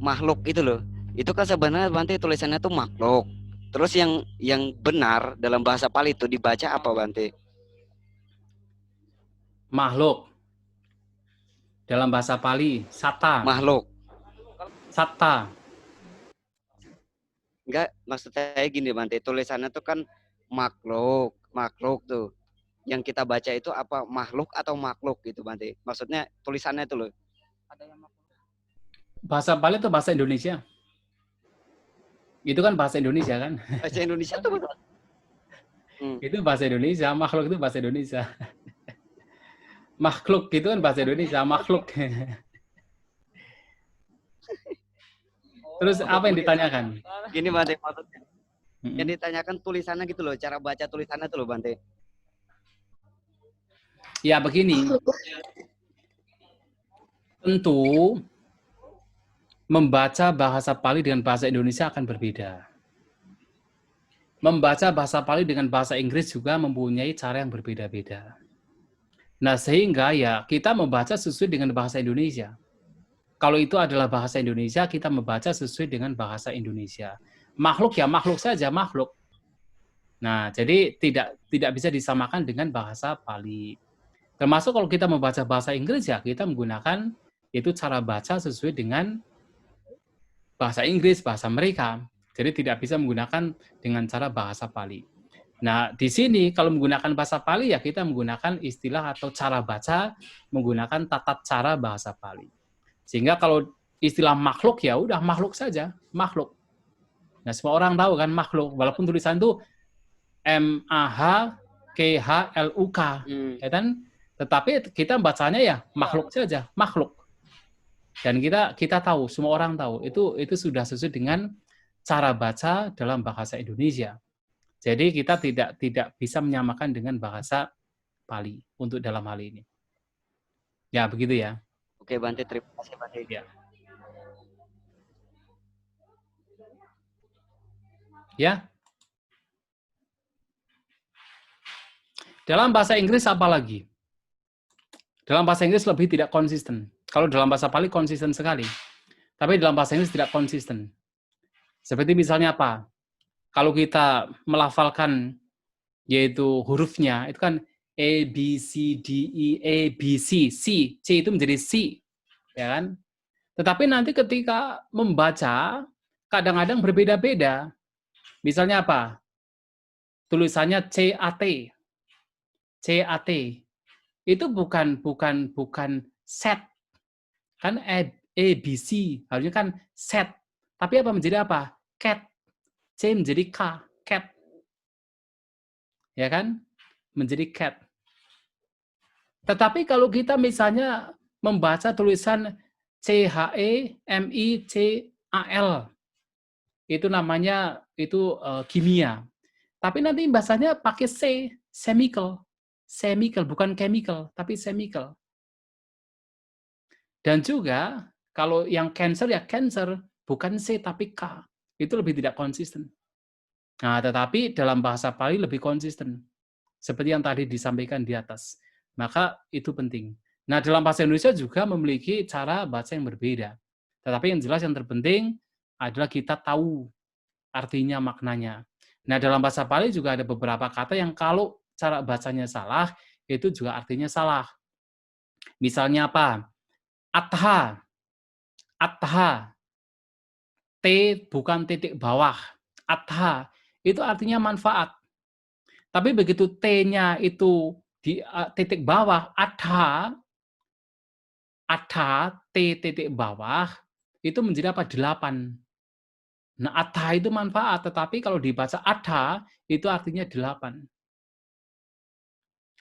Speaker 2: makhluk itu loh. Itu kan sebenarnya Bante tulisannya tuh makhluk. Terus yang benar dalam bahasa Pali itu dibaca apa Bante?
Speaker 1: Makhluk. Dalam bahasa Pali, satta.
Speaker 2: Makhluk.
Speaker 1: Satta.
Speaker 2: Enggak, maksud saya gini Bante, tulisannya tuh kan makhluk tuh. Yang kita baca itu apa, makhluk atau makhluk gitu Bante? Maksudnya tulisannya itu loh.
Speaker 1: Bahasa Pali itu bahasa Indonesia. Itu kan bahasa Indonesia kan?
Speaker 2: Bahasa Indonesia tuh betul.
Speaker 1: Itu bahasa Indonesia, makhluk itu bahasa Indonesia. Makhluk gitu kan bahasa Indonesia, makhluk. Terus apa yang ditanyakan?
Speaker 2: Gini Bante maksudnya. Yang ditanyakan tulisannya gitu loh, cara baca tulisannya tuh loh Bante.
Speaker 1: Ya begini. Tentu membaca bahasa Pali dengan bahasa Indonesia akan berbeda. Membaca bahasa Pali dengan bahasa Inggris juga mempunyai cara yang berbeda-beda. Nah, sehingga ya kita membaca sesuai dengan bahasa Indonesia. Kalau itu adalah bahasa Indonesia, kita membaca sesuai dengan bahasa Indonesia. Makhluk ya makhluk saja, makhluk. Nah, jadi tidak bisa disamakan dengan bahasa Pali. Termasuk kalau kita membaca bahasa Inggris ya, kita menggunakan itu cara baca sesuai dengan bahasa Inggris, bahasa mereka. Jadi tidak bisa menggunakan dengan cara bahasa Pali. Nah, di sini kalau menggunakan bahasa Pali ya kita menggunakan istilah atau cara baca menggunakan tata cara bahasa Pali. Sehingga kalau istilah makhluk ya udah makhluk saja, makhluk. Nah, semua orang tahu kan makhluk walaupun tulisan itu MAHKHLUK, ya kan? Tetapi kita bacanya ya makhluk saja, makhluk. Dan kita tahu, semua orang tahu itu sudah sesuai dengan cara baca dalam bahasa Indonesia. Jadi kita tidak bisa menyamakan dengan bahasa Pali untuk dalam hal ini. Ya, begitu ya.
Speaker 2: Oke Bante, terima kasih Bante.
Speaker 1: Ya. Ya. Dalam bahasa Inggris apa lagi? Dalam bahasa Inggris lebih tidak konsisten. Kalau dalam bahasa Pali konsisten sekali. Tapi dalam bahasa Inggris tidak konsisten. Seperti misalnya apa? Kalau kita melafalkan yaitu hurufnya, itu kan A, B, C, D, E, A, B, C, C. C itu menjadi C. Ya kan? Tetapi nanti ketika membaca, kadang-kadang berbeda-beda. Misalnya apa? Tulisannya CAT. CAT. Itu bukan set. Kan A, B, C. Harusnya kan set. Tapi apa menjadi apa? Cat. C menjadi K. Cat. Ya kan? Menjadi cat. Tetapi kalau kita misalnya membaca tulisan CHEMICAL, itu namanya kimia. Tapi nanti bahasanya pakai C, chemical. Chemical, bukan chemical, tapi chemical. Dan juga kalau yang cancer ya cancer, bukan C tapi K. Itu lebih tidak konsisten. Nah, tetapi dalam bahasa Pali lebih konsisten. Seperti yang tadi disampaikan di atas. Maka itu penting. Nah, dalam bahasa Indonesia juga memiliki cara baca yang berbeda. Tetapi yang jelas yang terpenting adalah kita tahu artinya, maknanya. Nah, dalam bahasa Pali juga ada beberapa kata yang kalau cara bacanya salah, itu juga artinya salah. Misalnya apa? Atha. Atha. T bukan titik bawah. Atha. Itu artinya manfaat. Tapi begitu T-nya itu di titik bawah, atha, T titik bawah, itu menjadi apa? 8. Nah, atha itu manfaat, tetapi kalau dibaca atha, itu artinya 8.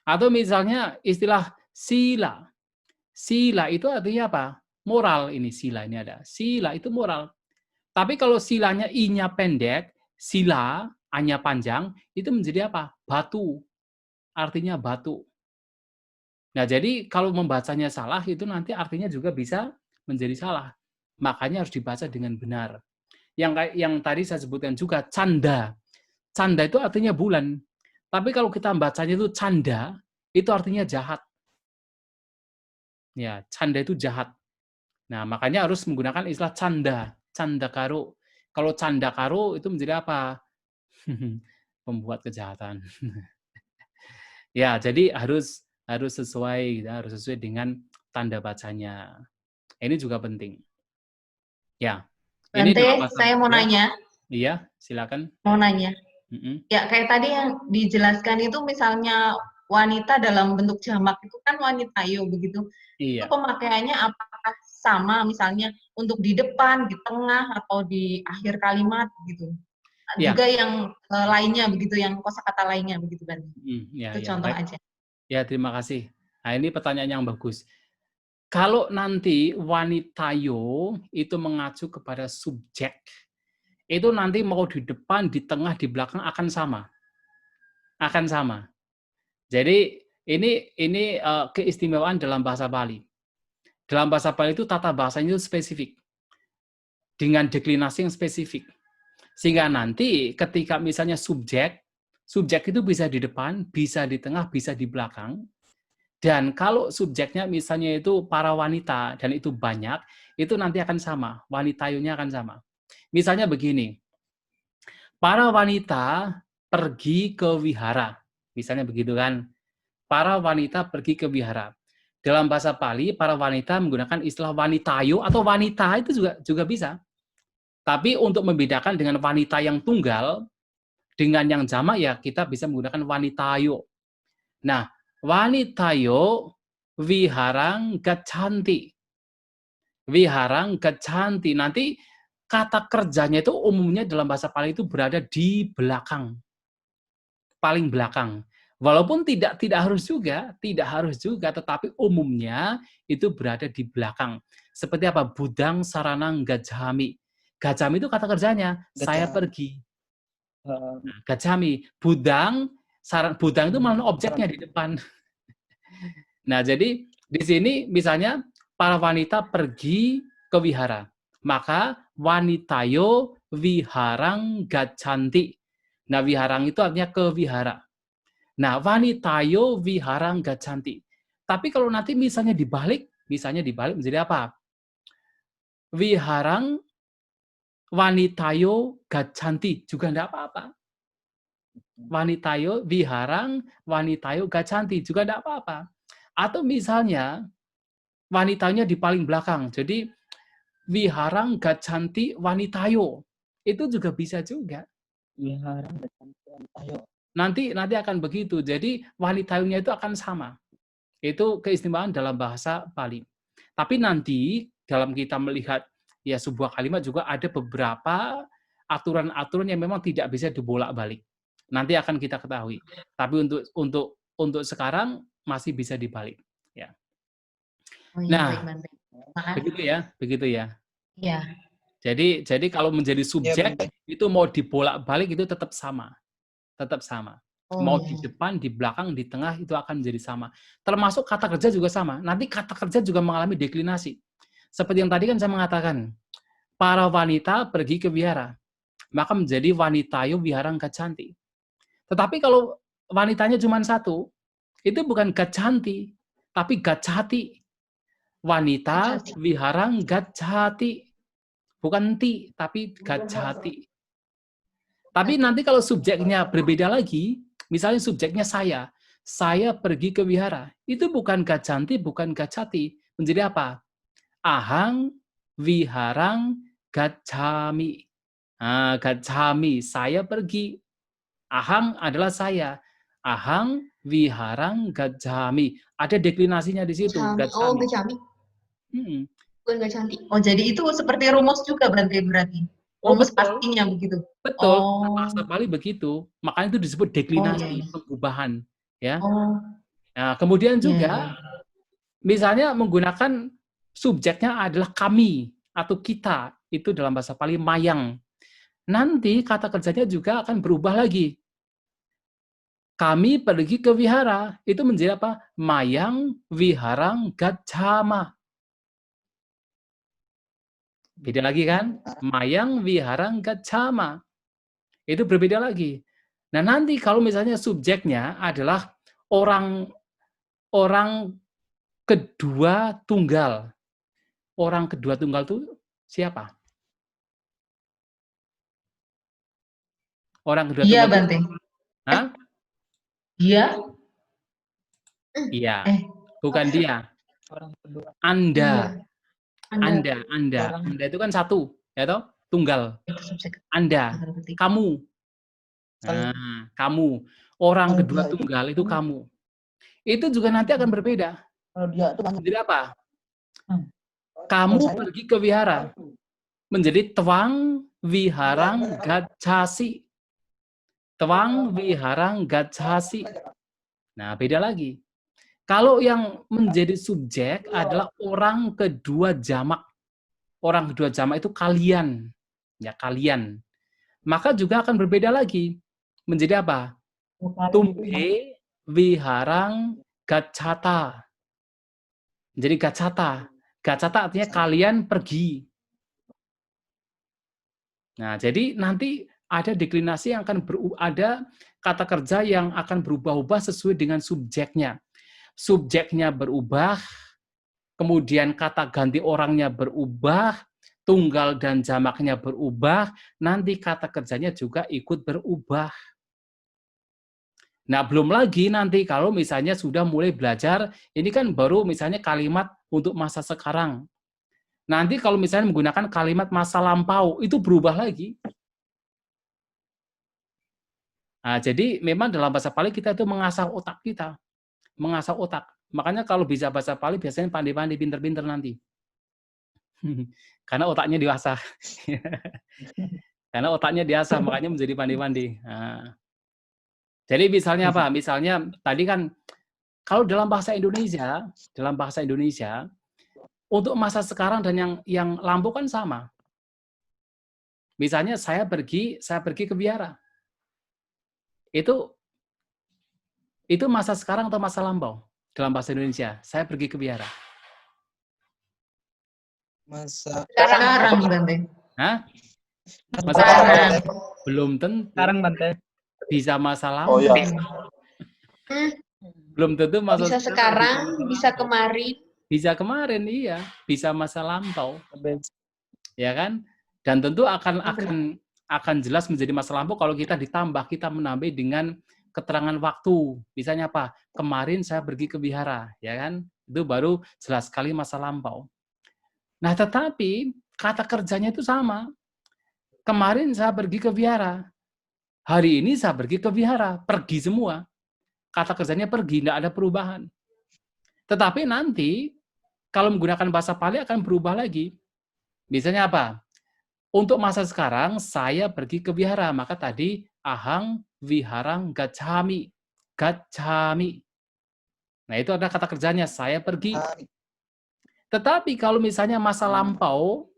Speaker 1: Atau misalnya istilah sila. Sila itu artinya apa? Moral ini, sila ini ada. Sila itu moral. Tapi kalau silanya i-nya pendek, sila, a-nya panjang, itu menjadi apa? Batu. Artinya batu. Nah, jadi kalau membacanya salah, itu nanti artinya juga bisa menjadi salah. Makanya harus dibaca dengan benar. Yang tadi saya sebutkan juga, canda. Canda itu artinya bulan. Tapi kalau kita bacanya itu canda, itu artinya jahat. Ya, canda itu jahat. Nah, makanya harus menggunakan istilah canda. Canda karo. Kalau canda karo itu menjadi apa? Pembuat kejahatan. Ya, jadi harus sesuai, harus sesuai dengan tanda bacanya. Ini juga penting. Ya, ini
Speaker 6: Bante,
Speaker 1: dalam bahasa
Speaker 6: saya mau
Speaker 1: ya.
Speaker 6: nanya.
Speaker 1: Iya, silakan.
Speaker 6: Mau nanya.
Speaker 1: Mm-mm.
Speaker 6: Ya, kayak tadi yang dijelaskan itu misalnya wanita dalam bentuk jamak itu kan wanitayo begitu. Itu
Speaker 1: Iya.
Speaker 6: pemakaiannya apakah sama misalnya untuk di depan, di tengah, atau di akhir kalimat gitu.
Speaker 1: Iya.
Speaker 6: Juga yang lainnya begitu, yang kosakata lainnya begitu kan.
Speaker 1: Ya,
Speaker 6: Itu
Speaker 1: ya,
Speaker 6: contoh
Speaker 1: baik.
Speaker 6: aja.
Speaker 1: Ya, terima kasih. Nah, ini pertanyaan yang bagus. Kalau nanti wanitayo itu mengacu kepada subjek, itu nanti mau di depan, di tengah, di belakang akan sama. Akan sama. Jadi ini keistimewaan dalam bahasa Bali. Dalam bahasa Bali itu tata bahasanya itu spesifik. Dengan deklinasi yang spesifik. Sehingga nanti ketika misalnya subjek itu bisa di depan, bisa di tengah, bisa di belakang. Dan kalau subjeknya misalnya itu para wanita, dan itu banyak, itu nanti akan sama. Wanitayunya akan sama. Misalnya begini, para wanita pergi ke wihara. Misalnya begitu kan. Para wanita pergi ke wihara. Dalam bahasa Pali, para wanita menggunakan istilah wanitayo atau wanita itu juga bisa. Tapi untuk membedakan dengan wanita yang tunggal, dengan yang jamak ya kita bisa menggunakan wanitayo. Nah, wanitayo viharang gachanti. Viharang gachanti. Nanti kata kerjanya itu umumnya dalam bahasa Pali itu berada di belakang. Paling belakang. Walaupun tidak harus juga, tetapi umumnya itu berada di belakang. Seperti apa? Budang saranang gajami. Gajami itu kata kerjanya, saya pergi. Nah, gajami, budang itu malah objeknya di depan. Nah, jadi di sini misalnya para wanita pergi ke wihara. Maka wanitayo viharang gachanti. Nah, viharang itu artinya ke wihara. Nah, wanitayo viharang gachanti. Tapi kalau nanti misalnya dibalik menjadi apa? Viharang wanitayo gachanti juga enggak apa-apa. Wanitayo viharang wanitayo gachanti juga enggak apa-apa. Atau misalnya wanitanya di paling belakang. Jadi viharang gachanti wanitayo. Itu juga bisa juga.
Speaker 4: Viharang gachanti wanitayo.
Speaker 1: Nanti akan begitu. Jadi wanitayonya itu akan sama. Itu keistimewaan dalam bahasa Pali. Tapi nanti dalam kita melihat ya sebuah kalimat juga ada beberapa aturan-aturan yang memang tidak bisa dibolak-balik. Nanti akan kita ketahui. Tapi untuk sekarang masih bisa dibalik. Ya.
Speaker 6: Oh, iya,
Speaker 1: Nah,
Speaker 6: baik, Bante.
Speaker 1: begitu ya.
Speaker 6: Iya.
Speaker 1: Jadi kalau menjadi subjek itu mau dibolak-balik itu tetap sama.
Speaker 6: Oh,
Speaker 1: Mau
Speaker 6: iya.
Speaker 1: di depan, di belakang, di tengah itu akan menjadi sama. Termasuk kata kerja juga sama. Nanti kata kerja juga mengalami deklinasi. Seperti yang tadi kan saya mengatakan, para wanita pergi ke wihara, maka menjadi wanitayo viharang gachanti. Tetapi kalau wanitanya cuma satu, itu bukan gachanti, tapi gachati. Wanita viharang gachati. Bukan ti, tapi gachati. Tapi nanti kalau subjeknya berbeda lagi, misalnya subjeknya saya pergi ke wihara, itu bukan gacanti, bukan gacati, menjadi apa? Ahang viharang gacami. Nah, gacami, saya pergi. Ahang adalah saya. Ahang viharang gacami. Ada deklinasinya di situ,
Speaker 3: Gacami.
Speaker 1: gacami.
Speaker 3: Oh, gacami. Bukan gacanti.
Speaker 6: Oh, jadi itu seperti rumus juga berarti.
Speaker 1: Oh,
Speaker 6: Rumus
Speaker 1: betul.
Speaker 6: pastinya begitu.
Speaker 1: Betul,
Speaker 6: Oh.
Speaker 1: bahasa Bali begitu. Makanya itu disebut deklinasi, pengubahan. Ya.
Speaker 6: Oh.
Speaker 1: Nah, kemudian
Speaker 6: Iya,
Speaker 1: juga,
Speaker 6: iya.
Speaker 1: misalnya menggunakan subjeknya adalah kami atau kita, itu dalam bahasa Bali mayang. Nanti kata kerjanya juga akan berubah lagi. Kami pergi ke wihara, itu menjadi apa? Mayang viharang gacama. Beda lagi kan? Mayang viharang gacama. Itu berbeda lagi. Nah, nanti kalau misalnya subjeknya adalah orang kedua tunggal. Orang kedua tunggal itu siapa? Orang kedua
Speaker 6: Iya,
Speaker 1: tunggal.
Speaker 6: Bante.
Speaker 1: Hah?
Speaker 6: Dia?
Speaker 1: Iya. Bukan dia. Anda. Anda itu kan satu, ya toh? Tunggal. Anda, kamu. Nah, kamu. Orang kedua tunggal itu kamu. Itu juga nanti akan berbeda. Jadi apa? Kamu pergi ke wihara. Menjadi twang viharang gacasi. Twang viharang gacasi. Nah, beda lagi. Kalau yang menjadi subjek adalah orang kedua jamak. Orang kedua jamak itu kalian. Ya, kalian. Maka juga akan berbeda lagi. Menjadi apa? Tumhe viharang gacata. Jadi gacata. Gacata artinya kalian pergi. Nah, jadi nanti ada deklinasi yang akan ada kata kerja yang akan berubah-ubah sesuai dengan subjeknya. Subjeknya berubah, kemudian kata ganti orangnya berubah, tunggal dan jamaknya berubah, nanti kata kerjanya juga ikut berubah. Nah, belum lagi nanti kalau misalnya sudah mulai belajar, ini kan baru misalnya kalimat untuk masa sekarang. Nanti kalau misalnya menggunakan kalimat masa lampau, itu berubah lagi. Nah, jadi memang dalam bahasa Pali kita itu mengasah otak kita. Mengasah otak. Makanya kalau bisa bahasa Pali biasanya pandai-pandai, pinter-pinter nanti. Karena otaknya diasah. Karena otaknya diasah, makanya menjadi pandai-pandai. Nah. Jadi misalnya apa? Misalnya tadi kan, kalau dalam bahasa Indonesia, untuk masa sekarang dan yang lampau kan sama. Misalnya saya pergi ke wihara. Itu masa sekarang atau masa lampau dalam bahasa Indonesia? Saya pergi ke wihara.
Speaker 7: Masa
Speaker 6: Sekarang, Bante.
Speaker 1: Hah? Masa
Speaker 6: Sekarang.
Speaker 1: Belum tentu.
Speaker 7: sekarang, Bante.
Speaker 1: Bisa masa lampau.
Speaker 4: Oh iya.
Speaker 1: Belum tentu masa
Speaker 3: Bisa sekarang, bisa kemarin.
Speaker 1: Bisa kemarin, iya. Bisa masa lampau. Ya kan? Dan tentu akan jelas menjadi masa lampau kalau kita menambah dengan keterangan waktu. Misalnya apa? Kemarin saya pergi ke wihara, ya kan? Itu baru jelas sekali masa lampau. Nah, tetapi kata kerjanya itu sama. Kemarin saya pergi ke wihara. Hari ini saya pergi ke wihara. Pergi semua. Kata kerjanya pergi, tidak ada perubahan. Tetapi nanti, kalau menggunakan bahasa Pali akan berubah lagi. Misalnya apa? Untuk masa sekarang, saya pergi ke wihara. Maka tadi, ahang viharang gacami. Gacami. Nah, itu ada kata kerjanya, saya pergi. Tetapi kalau misalnya masa lampau,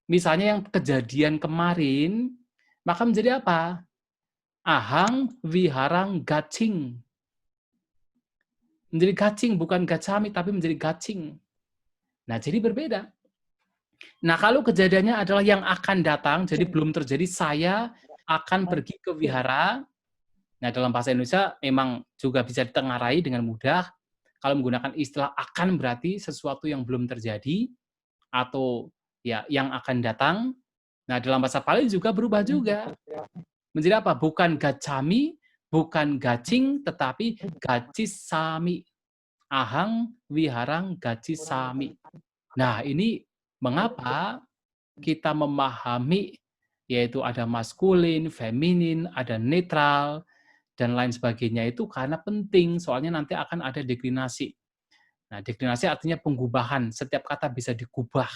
Speaker 1: misalnya yang kejadian kemarin, maka menjadi apa? Ahang viharang gacing. Menjadi gacing, bukan gacami, tapi menjadi gacing. Nah, jadi berbeda. Nah, kalau kejadiannya adalah yang akan datang, jadi belum terjadi, saya akan pergi ke wihara. Nah, dalam bahasa Indonesia memang juga bisa ditengarai dengan mudah. Kalau menggunakan istilah akan berarti sesuatu yang belum terjadi, atau ya yang akan datang. Nah, dalam bahasa Pali juga berubah juga. menjadi apa? Bukan gacami, bukan gacing, tetapi gacisami. Ahang wiharang gacisami. Nah, ini mengapa kita memahami yaitu ada maskulin, feminin, ada netral, dan lain sebagainya itu karena penting, soalnya nanti akan ada deklinasi. Nah, deklinasi artinya penggubahan, setiap kata bisa digubah.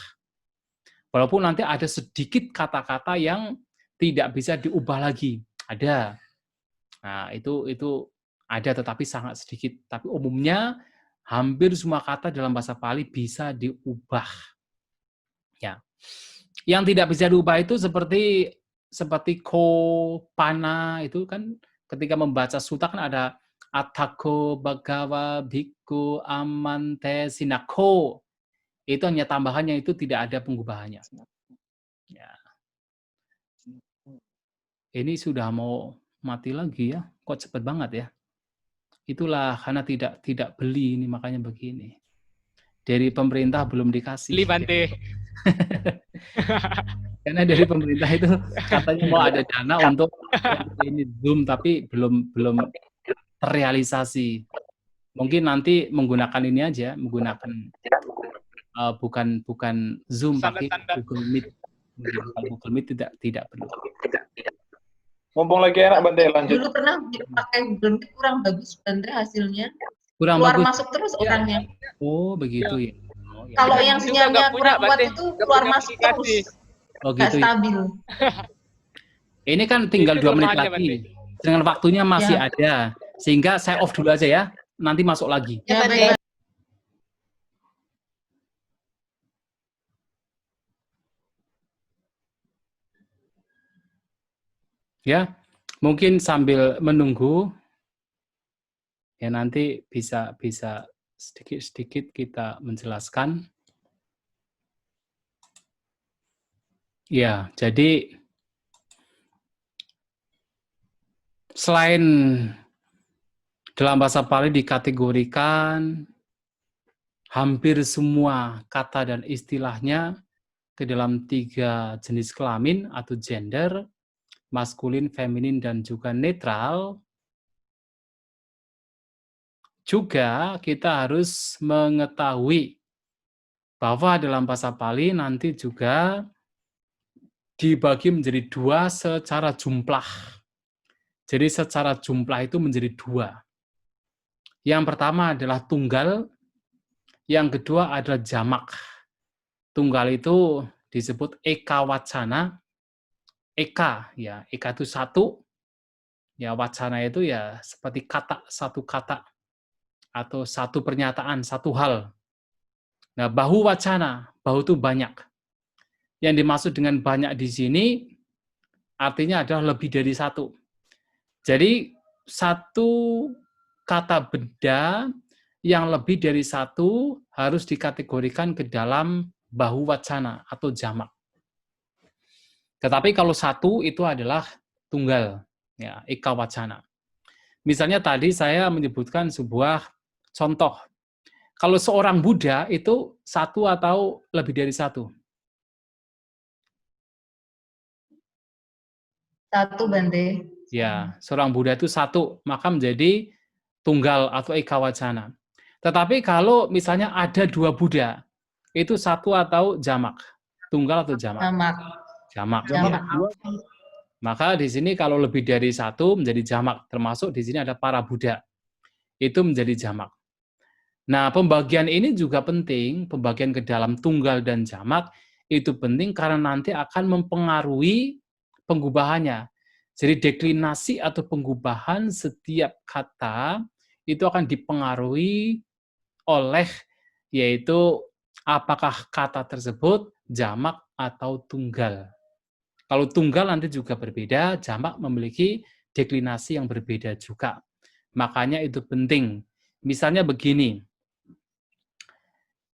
Speaker 1: Walaupun nanti ada sedikit kata-kata yang tidak bisa diubah lagi. Ada. Nah, itu ada tetapi sangat sedikit. Tapi umumnya hampir semua kata dalam bahasa Pali bisa diubah. Ya. Yang tidak bisa diubah itu seperti ko, pana, itu kan ketika membaca sutta kan ada atako, bhagawa, bhikkhu, amante, sinako. Itu hanya tambahannya, itu tidak ada penggubahannya. Ya. Ini sudah mau mati lagi ya. Kok cepat banget ya? Itulah karena tidak beli ini makanya begini. Dari pemerintah belum dikasih.
Speaker 7: Beli Bante.
Speaker 1: Karena dari pemerintah itu katanya mau ada dana untuk ini Zoom tapi belum terrealisasi. Mungkin nanti menggunakan ini aja, menggunakan bukan Zoom tapi Google Meet. Kalau Google Meet tidak perlu.
Speaker 4: Mumpung lagi enak Bante, lanjut.
Speaker 6: Dulu pernah pakai Google Meet kurang bagus Bante hasilnya.
Speaker 1: Kurang
Speaker 6: Keluar
Speaker 1: bagus.
Speaker 6: masuk terus orangnya.
Speaker 1: Oh, begitu ya. Oh, ya.
Speaker 6: Kalau yang
Speaker 7: Juga
Speaker 6: sinyalnya
Speaker 7: nggak punya,
Speaker 6: kurang kuat
Speaker 7: Bante.
Speaker 6: itu
Speaker 7: Nggak
Speaker 6: keluar
Speaker 7: punya
Speaker 6: masuk
Speaker 7: aplikasi.
Speaker 6: terus.
Speaker 1: Oh,
Speaker 6: Nggak
Speaker 1: gitu ya.
Speaker 6: stabil.
Speaker 1: Ini kan tinggal
Speaker 7: Itu
Speaker 1: 2 menit
Speaker 7: kelemahannya,
Speaker 1: lagi. Dengan waktunya masih ada. Sehingga saya off dulu aja ya. Nanti masuk lagi.
Speaker 6: Ya, baik.
Speaker 1: Ya, mungkin sambil menunggu ya nanti bisa sedikit-sedikit kita menjelaskan. Ya, jadi selain dalam bahasa Pali dikategorikan hampir semua kata dan istilahnya ke dalam 3 jenis kelamin atau gender, maskulin, feminin, dan juga netral, juga kita harus mengetahui bahwa dalam bahasa Pali nanti juga dibagi menjadi 2 secara jumlah. Jadi secara jumlah itu menjadi 2. Yang pertama adalah tunggal, yang kedua adalah jamak. Tunggal itu disebut eka wacana. Eka, ya, eka itu 1. Ya, wacana itu ya seperti kata, 1 kata. Atau 1 pernyataan, 1 hal. Nah, bahu wacana, bahu itu banyak. Yang dimaksud dengan banyak di sini artinya adalah lebih dari 1. Jadi 1 kata benda yang lebih dari 1 harus dikategorikan ke dalam bahu wacana atau jamak. Tetapi kalau 1 itu adalah tunggal, ya, eka wacana. Misalnya tadi saya menyebutkan sebuah contoh. Kalau seorang Buddha itu 1 atau lebih dari 1?
Speaker 6: 1 Bante.
Speaker 1: Ya, seorang Buddha itu 1, maka menjadi tunggal atau eka wacana. Tetapi kalau misalnya ada 2 Buddha, itu 1 atau jamak? Tunggal atau jamak?
Speaker 6: Jamak.
Speaker 1: Jamak.
Speaker 6: Jamak.
Speaker 1: Maka di sini kalau lebih dari 1 menjadi jamak, termasuk di sini ada para Buddha. Itu menjadi jamak. Nah, pembagian ini juga penting, pembagian ke dalam tunggal dan jamak, itu penting karena nanti akan mempengaruhi penggubahannya. Jadi deklinasi atau penggubahan setiap kata itu akan dipengaruhi oleh yaitu apakah kata tersebut jamak atau tunggal. Kalau tunggal nanti juga berbeda, jamak memiliki deklinasi yang berbeda juga. Makanya itu penting. Misalnya begini,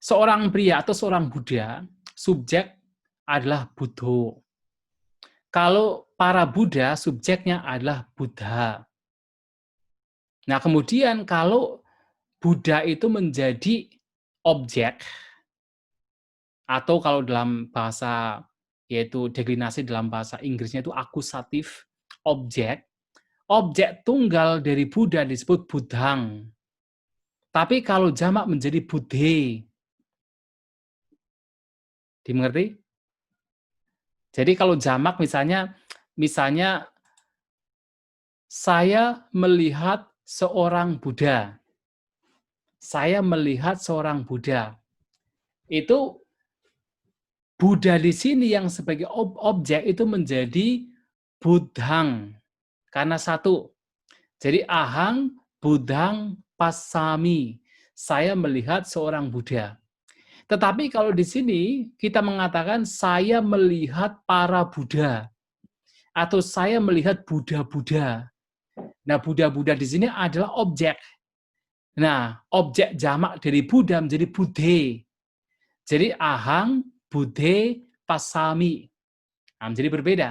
Speaker 1: seorang pria atau seorang Buddha, subjek adalah Buddho. Kalau para Buddha, subjeknya adalah Buddha. Nah, kemudian kalau Buddha itu menjadi objek, atau kalau dalam bahasa, yaitu deklinasi dalam bahasa Inggrisnya itu akusatif, objek, objek tunggal dari Buddha disebut Buddhang. Tapi kalau jamak menjadi Buddhe. Dimengerti? Jadi kalau jamak misalnya saya melihat seorang Buddha. Saya melihat seorang Buddha. Itu Buddha di sini yang sebagai objek itu menjadi Buddhang. Karena satu. Jadi ahang Buddhang pasami. Saya melihat seorang Buddha. Tetapi kalau di sini kita mengatakan saya melihat para Buddha. Atau saya melihat Buddha-Buddha. Nah, Buddha-Buddha di sini adalah objek. Nah, objek jamak dari Buddha menjadi Buddhe. Jadi ahang Buddhe pasami. Nah, menjadi berbeda.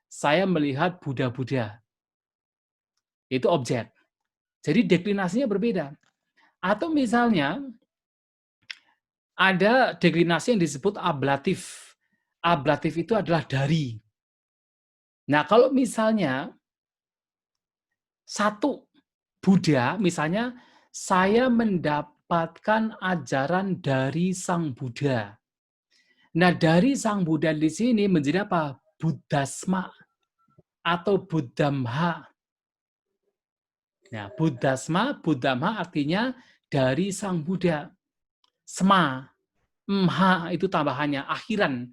Speaker 1: Saya melihat Buddha-Buddha. Itu objek. Jadi deklinasinya berbeda. Atau misalnya ada deklinasi yang disebut ablatif. Ablatif itu adalah dari. Nah, kalau misalnya satu Buddha, misalnya saya mendapatkan ajaran dari Sang Buddha. Nah, dari Sang Buddha di sini menjadi apa? Buddhasma atau Buddhamha. Nah, Buddhasma, Buddhamha artinya dari Sang Buddha. Sma, mha itu tambahannya, akhiran.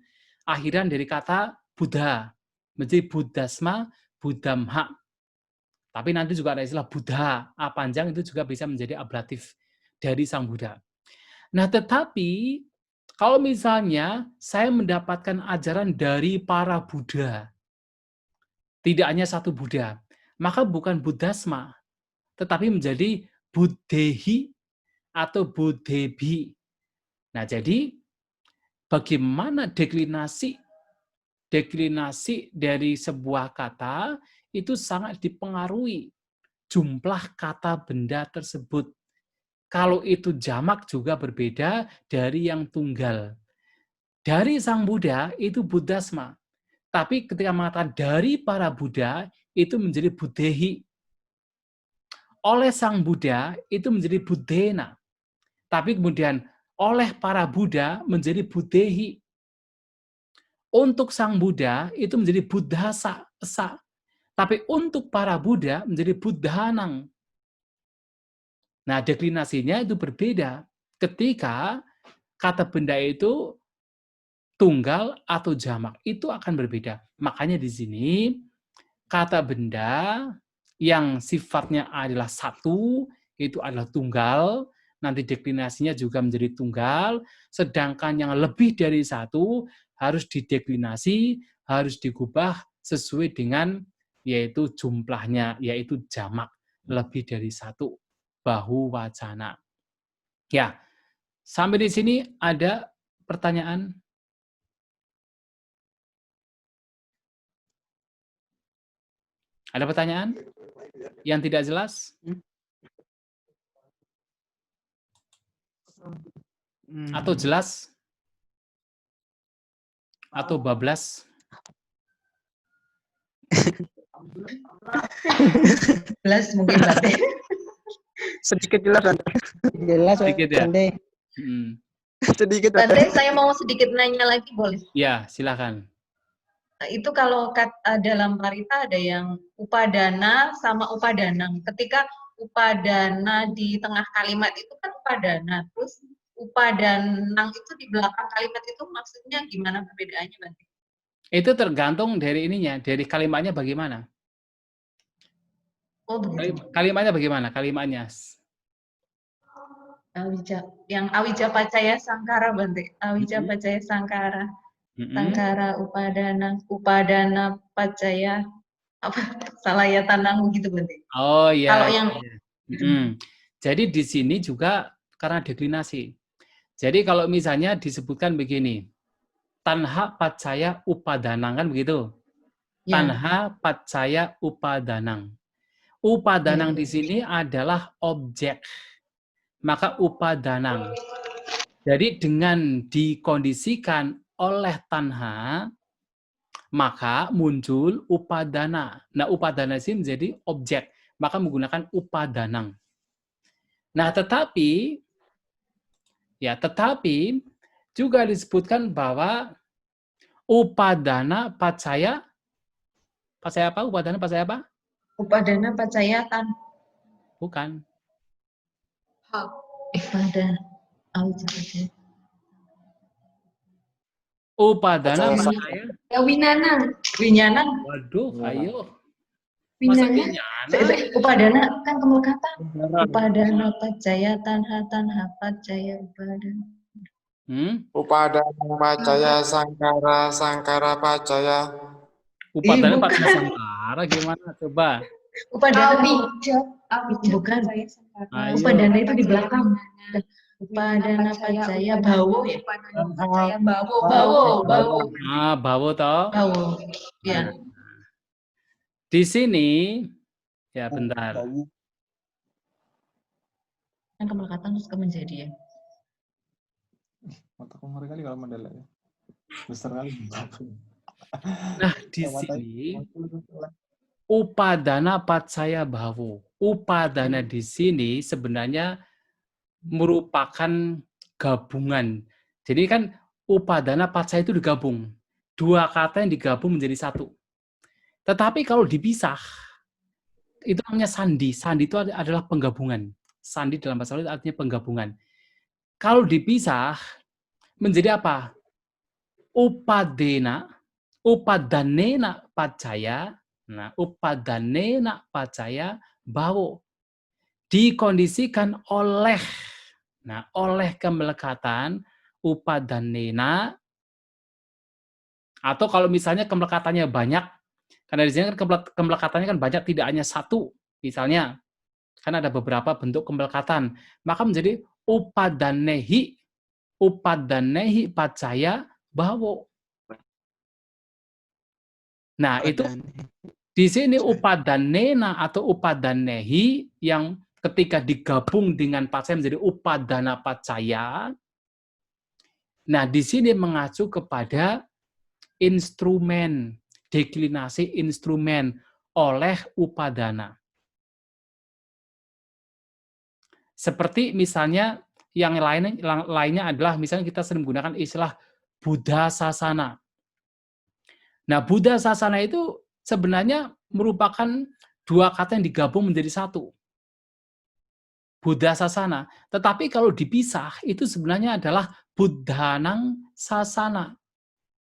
Speaker 1: Akhiran dari kata Buddha. Menjadi Buddhasma, Buddhamha. Tapi nanti juga ada istilah Buddha. A panjang itu juga bisa menjadi ablatif dari Sang Buddha. Nah, tetapi kalau misalnya saya mendapatkan ajaran dari para Buddha, tidak hanya satu Buddha, maka bukan Buddhasma, tetapi menjadi Buddhehi atau Buddhebi. Nah, jadi bagaimana deklinasi dari sebuah kata itu sangat dipengaruhi jumlah kata benda tersebut. Kalau itu jamak juga berbeda dari yang tunggal. Dari Sang Buddha itu Buddhasma. Tapi ketika mengatakan dari para Buddha itu menjadi Buddhehi. Oleh Sang Buddha itu menjadi Buddhena. Tapi kemudian oleh para Buddha menjadi Buddhehi. Untuk Sang Buddha itu menjadi Buddhasa, esa. Tapi untuk para Buddha menjadi Buddhanang. Nah, deklinasinya itu berbeda ketika kata benda itu tunggal atau jamak. Itu akan berbeda. Makanya di sini kata benda yang sifatnya adalah satu, itu adalah tunggal, nanti deklinasinya juga menjadi tunggal, sedangkan yang lebih dari satu harus dideklinasi, harus digubah sesuai dengan yaitu jumlahnya, yaitu jamak, lebih dari satu, bahu wacana. Ya, sampai di sini ada pertanyaan? Ada pertanyaan yang tidak jelas? Atau jelas? Atau bablas?
Speaker 6: Jelas mungkin Bante.
Speaker 7: Sedikit jelas, Bante.
Speaker 8: Jelas,
Speaker 1: Sedikit ya?
Speaker 8: Bante.
Speaker 7: Sedikit,
Speaker 6: Bante,
Speaker 7: Bante.
Speaker 6: saya mau sedikit nanya lagi boleh?
Speaker 1: Ya, silakan.
Speaker 6: Nah, itu kalau dalam parita ada yang upadana sama upadanang. Ketika upadana di tengah kalimat itu kan upadana, terus upadanang itu di belakang kalimat itu maksudnya gimana perbedaannya, Bante?
Speaker 1: Itu tergantung dari ininya, dari kalimatnya bagaimana.
Speaker 6: Oh begitu.
Speaker 1: Kalimatnya bagaimana? Kalimatnya.
Speaker 6: Yang awija pacaya sangkara, Bante. Awija pacaya sangkara. Sangkara upadana pacaya apa salah ya tanang gitu, Bante.
Speaker 1: Oh iya.
Speaker 6: Kalau yang
Speaker 1: Jadi di sini juga karena deklinasi. Jadi kalau misalnya disebutkan begini, tanha pacaya upadanang, kan begitu?
Speaker 6: ya,
Speaker 1: Tanha pacaya upadanang. Upadanang di sini adalah objek. Maka upadanang. Jadi dengan dikondisikan oleh tanha, maka muncul upadana. Nah, upadana sini menjadi objek, maka menggunakan upadanang. Nah, tetapi juga disebutkan bahwa upadana pacaya apa? Upadana pacaya apa?
Speaker 6: Upadana pacayatan.
Speaker 1: Bukan.
Speaker 6: Upadana.
Speaker 1: Upadana
Speaker 5: Pacaya
Speaker 1: pacaya.
Speaker 3: Ya, winana.
Speaker 6: Winyanan.
Speaker 1: Waduh, ayo. Masa
Speaker 3: Winana.
Speaker 1: winyana?
Speaker 6: Upadana kan kemelekatan.
Speaker 7: Beneran.
Speaker 6: Upadana pacayatan hatan hapacaya upadana.
Speaker 5: Upadana pacaya sangkara sangkara pacaya.
Speaker 1: Upadana
Speaker 6: bukan.
Speaker 1: pacaya sangkara gimana? Coba.
Speaker 6: Upadana
Speaker 3: Bukan.
Speaker 6: bukan.
Speaker 1: Ayo.
Speaker 6: Upadana itu di belakang. Upadana pacaya bawo ya.
Speaker 3: Pacaya bawo.
Speaker 6: Bawo.
Speaker 1: Ah, bawo toh.
Speaker 6: Bawo. Ya.
Speaker 1: Di sini ya bentar.
Speaker 6: Kan kemelekatan terus menjadi ya.
Speaker 8: Otakku ngeri kali kalau model ya. Besar kali.
Speaker 1: Nah, di sini upadana pacaya bawo. Upadana di sini sebenarnya merupakan gabungan. Jadi kan upadana pacaya itu digabung. Dua kata yang digabung menjadi satu. Tetapi kalau dipisah, itu namanya sandi. Sandi itu adalah penggabungan. Sandi dalam bahasa Latin artinya penggabungan. Kalau dipisah, menjadi apa? Upadanena pacaya. Nah, upadanena pacaya bawo. Dikondisikan oleh. Nah, oleh kemelekatan upadanena. Atau kalau misalnya kemelekatannya banyak, karena di sini kan kemelekatannya kan banyak, tidak hanya satu. Misalnya, kan ada beberapa bentuk kemelekatan. Maka menjadi upadanehi pacaya bawo. Nah, itu di sini upadanena atau upadanehi yang ketika digabung dengan pacaya menjadi upadana pacaya. Nah, di sini mengacu kepada instrumen, deklinasi instrumen oleh upadana. Seperti misalnya yang lainnya adalah misalnya kita sering menggunakan istilah Buddha Sasana. Nah, Buddha Sasana itu sebenarnya merupakan dua kata yang digabung menjadi satu. Buddha Sasana. Tetapi kalau dipisah, itu sebenarnya adalah Buddhanang Sasana.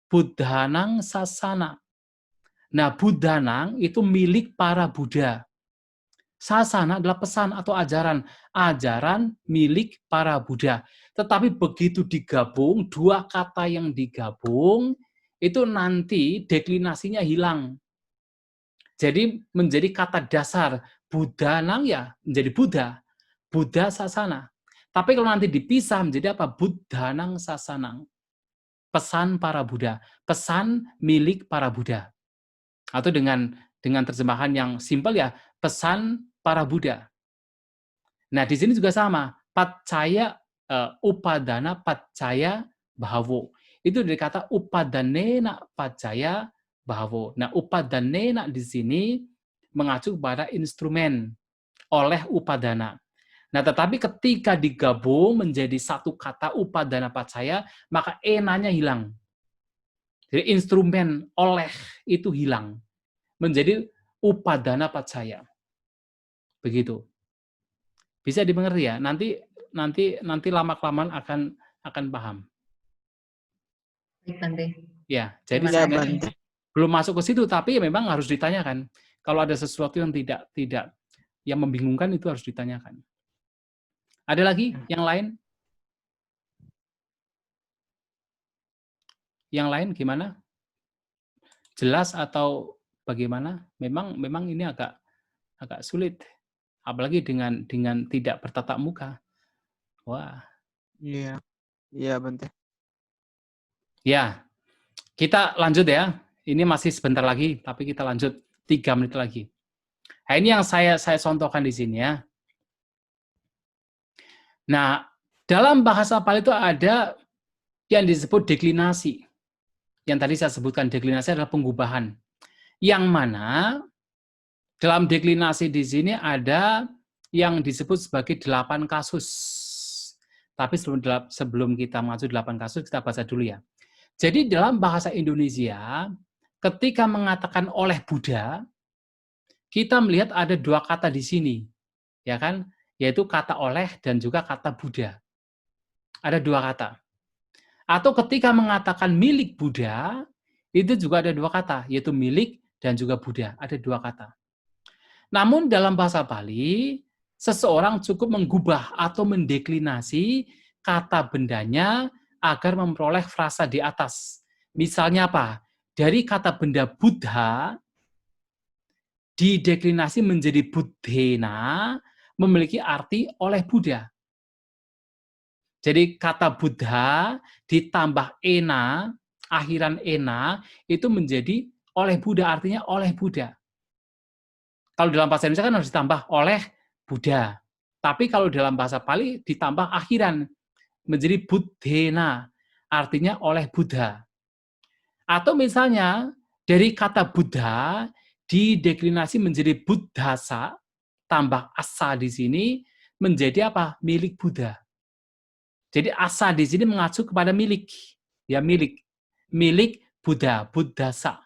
Speaker 1: Buddhanang Sasana. Nah, Buddhanang itu milik para Buddha. Sasana adalah pesan atau ajaran. Ajaran milik para Buddha. Tetapi begitu digabung, dua kata yang digabung, itu nanti deklinasinya hilang. Jadi menjadi kata dasar. Buddhanang ya menjadi Buddha. Buddha Sasana. Tapi kalau nanti dipisah menjadi apa? Buddhanang Sasanang. Pesan para Buddha. Pesan milik para Buddha. Atau dengan terjemahan yang simpel ya, pesan para Buddha. Nah, di sini juga sama. Pacaya, upadana pacaya bahawo. Itu dari kata upadanena pacaya bahawo. Nah, upadanena di sini mengacu kepada instrumen oleh upadana. Nah, tetapi ketika digabung menjadi satu kata upadana pacaya, maka enanya hilang. Jadi instrumen oleh itu hilang. Menjadi upadana pacaya. Begitu. Bisa dimengerti ya? Nanti lama-kelamaan akan paham. Ya, jadi saya belum masuk ke situ, tapi memang harus ditanyakan. Kalau ada sesuatu yang tidak yang membingungkan, itu harus ditanyakan. Ada lagi yang lain? Yang lain gimana? Jelas atau bagaimana? Memang ini agak sulit, apalagi dengan tidak bertatap muka. Wah.
Speaker 7: Iya, Bante.
Speaker 1: Ya, kita lanjut ya. Ini masih sebentar lagi, tapi kita lanjut 3 menit lagi. Nah, ini yang saya contohkan di sini ya. Nah, dalam bahasa Pali itu ada yang disebut deklinasi. yang tadi saya sebutkan deklinasi adalah penggubahan. Yang mana dalam deklinasi di sini ada yang disebut sebagai 8 kasus. Tapi sebelum kita masuk 8 kasus, kita baca dulu ya. Jadi dalam bahasa Indonesia, ketika mengatakan oleh Buddha, kita melihat ada 2 kata di sini, ya kan? Yaitu kata oleh dan juga kata Buddha. Ada 2 kata. Atau ketika mengatakan milik Buddha, itu juga ada 2 kata, yaitu milik dan juga Buddha. Ada 2 kata. Namun dalam bahasa Bali, seseorang cukup menggubah atau mendeklinasi kata bendanya agar memperoleh frasa di atas. Misalnya apa? Dari kata benda Buddha, dideklinasi menjadi Buddhena, memiliki arti oleh Buddha. Jadi kata Buddha ditambah ena, akhiran ena, itu menjadi oleh Buddha, artinya oleh Buddha. Kalau dalam bahasa Indonesia kan harus ditambah oleh Buddha. Tapi kalau dalam bahasa Pali ditambah akhiran, menjadi Buddhena, artinya oleh Buddha. Atau misalnya dari kata Buddha dideklinasi menjadi Buddhasa, tambah asa di sini, menjadi apa? Milik Buddha. Jadi asa di sini mengacu kepada milik, ya milik Buddha, Buddhasa.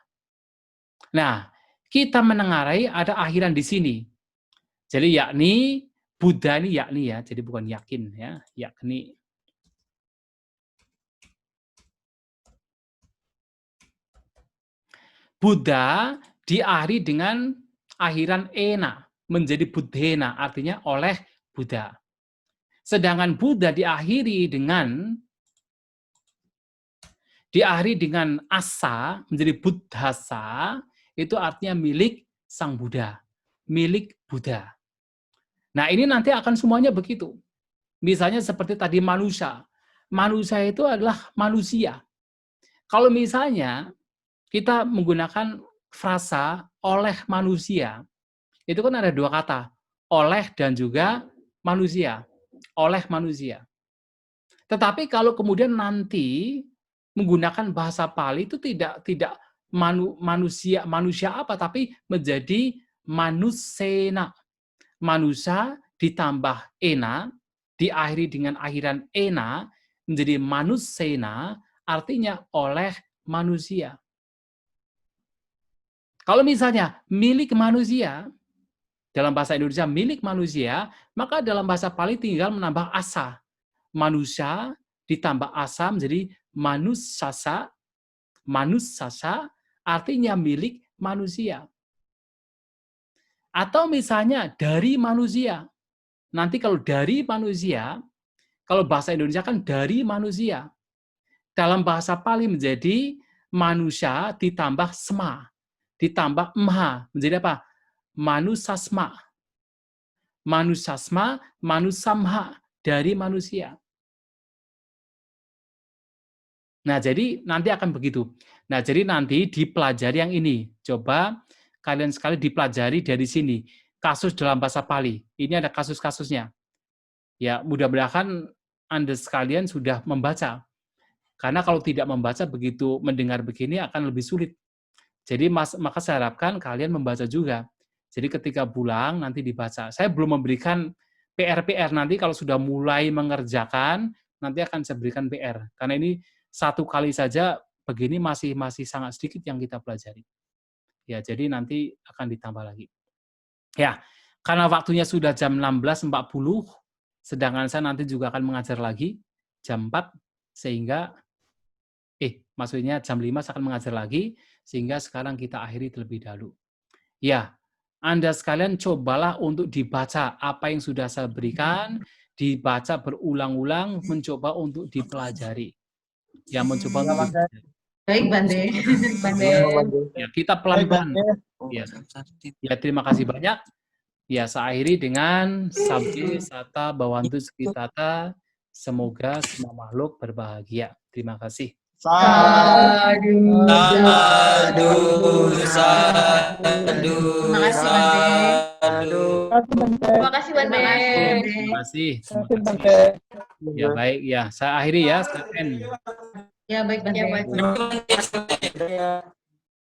Speaker 1: Nah, kita menengarai ada akhiran di sini. Jadi yakni Buddha ini yakni ya, jadi bukan yakin ya, yakni. Buddha diakhiri dengan akhiran ena, menjadi Buddhena, artinya oleh Buddha. Sedangkan Buddha diakhiri dengan asa, menjadi Buddhasa, itu artinya milik Sang Buddha, milik Buddha. Nah, ini nanti akan semuanya begitu. Misalnya seperti tadi manusia. Manusia itu adalah manusia. Kalau misalnya kita menggunakan frasa oleh manusia, itu kan ada 2 kata, oleh dan juga manusia. Oleh manusia. Tetapi kalau kemudian nanti menggunakan bahasa Pali itu tidak manusia apa, tapi menjadi manusena. Manusia ditambah ena, diakhiri dengan akhiran ena, menjadi manusena, artinya oleh manusia. Kalau misalnya milik manusia, dalam bahasa Indonesia milik manusia, maka dalam bahasa Pali tinggal menambah asa. Manusia ditambah asa menjadi manussasa, artinya milik manusia. Atau misalnya dari manusia. Nanti kalau dari manusia, kalau bahasa Indonesia kan dari manusia. Dalam bahasa Pali menjadi manusia ditambah sma, ditambah emha, menjadi apa? Manusasma. Manusasma, manusamha, dari manusia. Nah, jadi nanti akan begitu. Nah, jadi nanti dipelajari yang ini. Coba kalian sekali dipelajari dari sini. Kasus dalam bahasa Pali. Ini ada kasus-kasusnya. Ya, mudah-mudahan Anda sekalian sudah membaca. Karena kalau tidak membaca, begitu mendengar begini akan lebih sulit. Jadi maka saya harapkan kalian membaca juga. Jadi ketika pulang nanti dibaca. Saya belum memberikan PR nanti kalau sudah mulai mengerjakan, nanti akan saya berikan PR. Karena ini 1 kali saja begini masih sangat sedikit yang kita pelajari. Ya, jadi nanti akan ditambah lagi. Ya, karena waktunya sudah jam 16.40, sedangkan saya nanti juga akan mengajar lagi jam 4, sehingga maksudnya jam 5 saya akan mengajar lagi, sehingga sekarang kita akhiri terlebih dahulu. Ya, Anda sekalian cobalah untuk dibaca apa yang sudah saya berikan, dibaca berulang-ulang, mencoba untuk dipelajari. Ya, mencoba untuk dipelajari.
Speaker 6: Baik, Bande.
Speaker 1: Ya, kita pelan-pelan. Ya, terima kasih banyak. Ya, saya akhiri dengan Sabdi Sata Bawantu Sekitata. Semoga semua makhluk berbahagia. Terima kasih.
Speaker 6: Sadu.
Speaker 3: Terima kasih, Bande. Terima kasih, Bande.
Speaker 1: Terima kasih. Ya, baik. Ya, saya akhiri ya. Saya end.
Speaker 6: Ya baik Bante.
Speaker 3: Ya, baik.
Speaker 4: Terima kasih.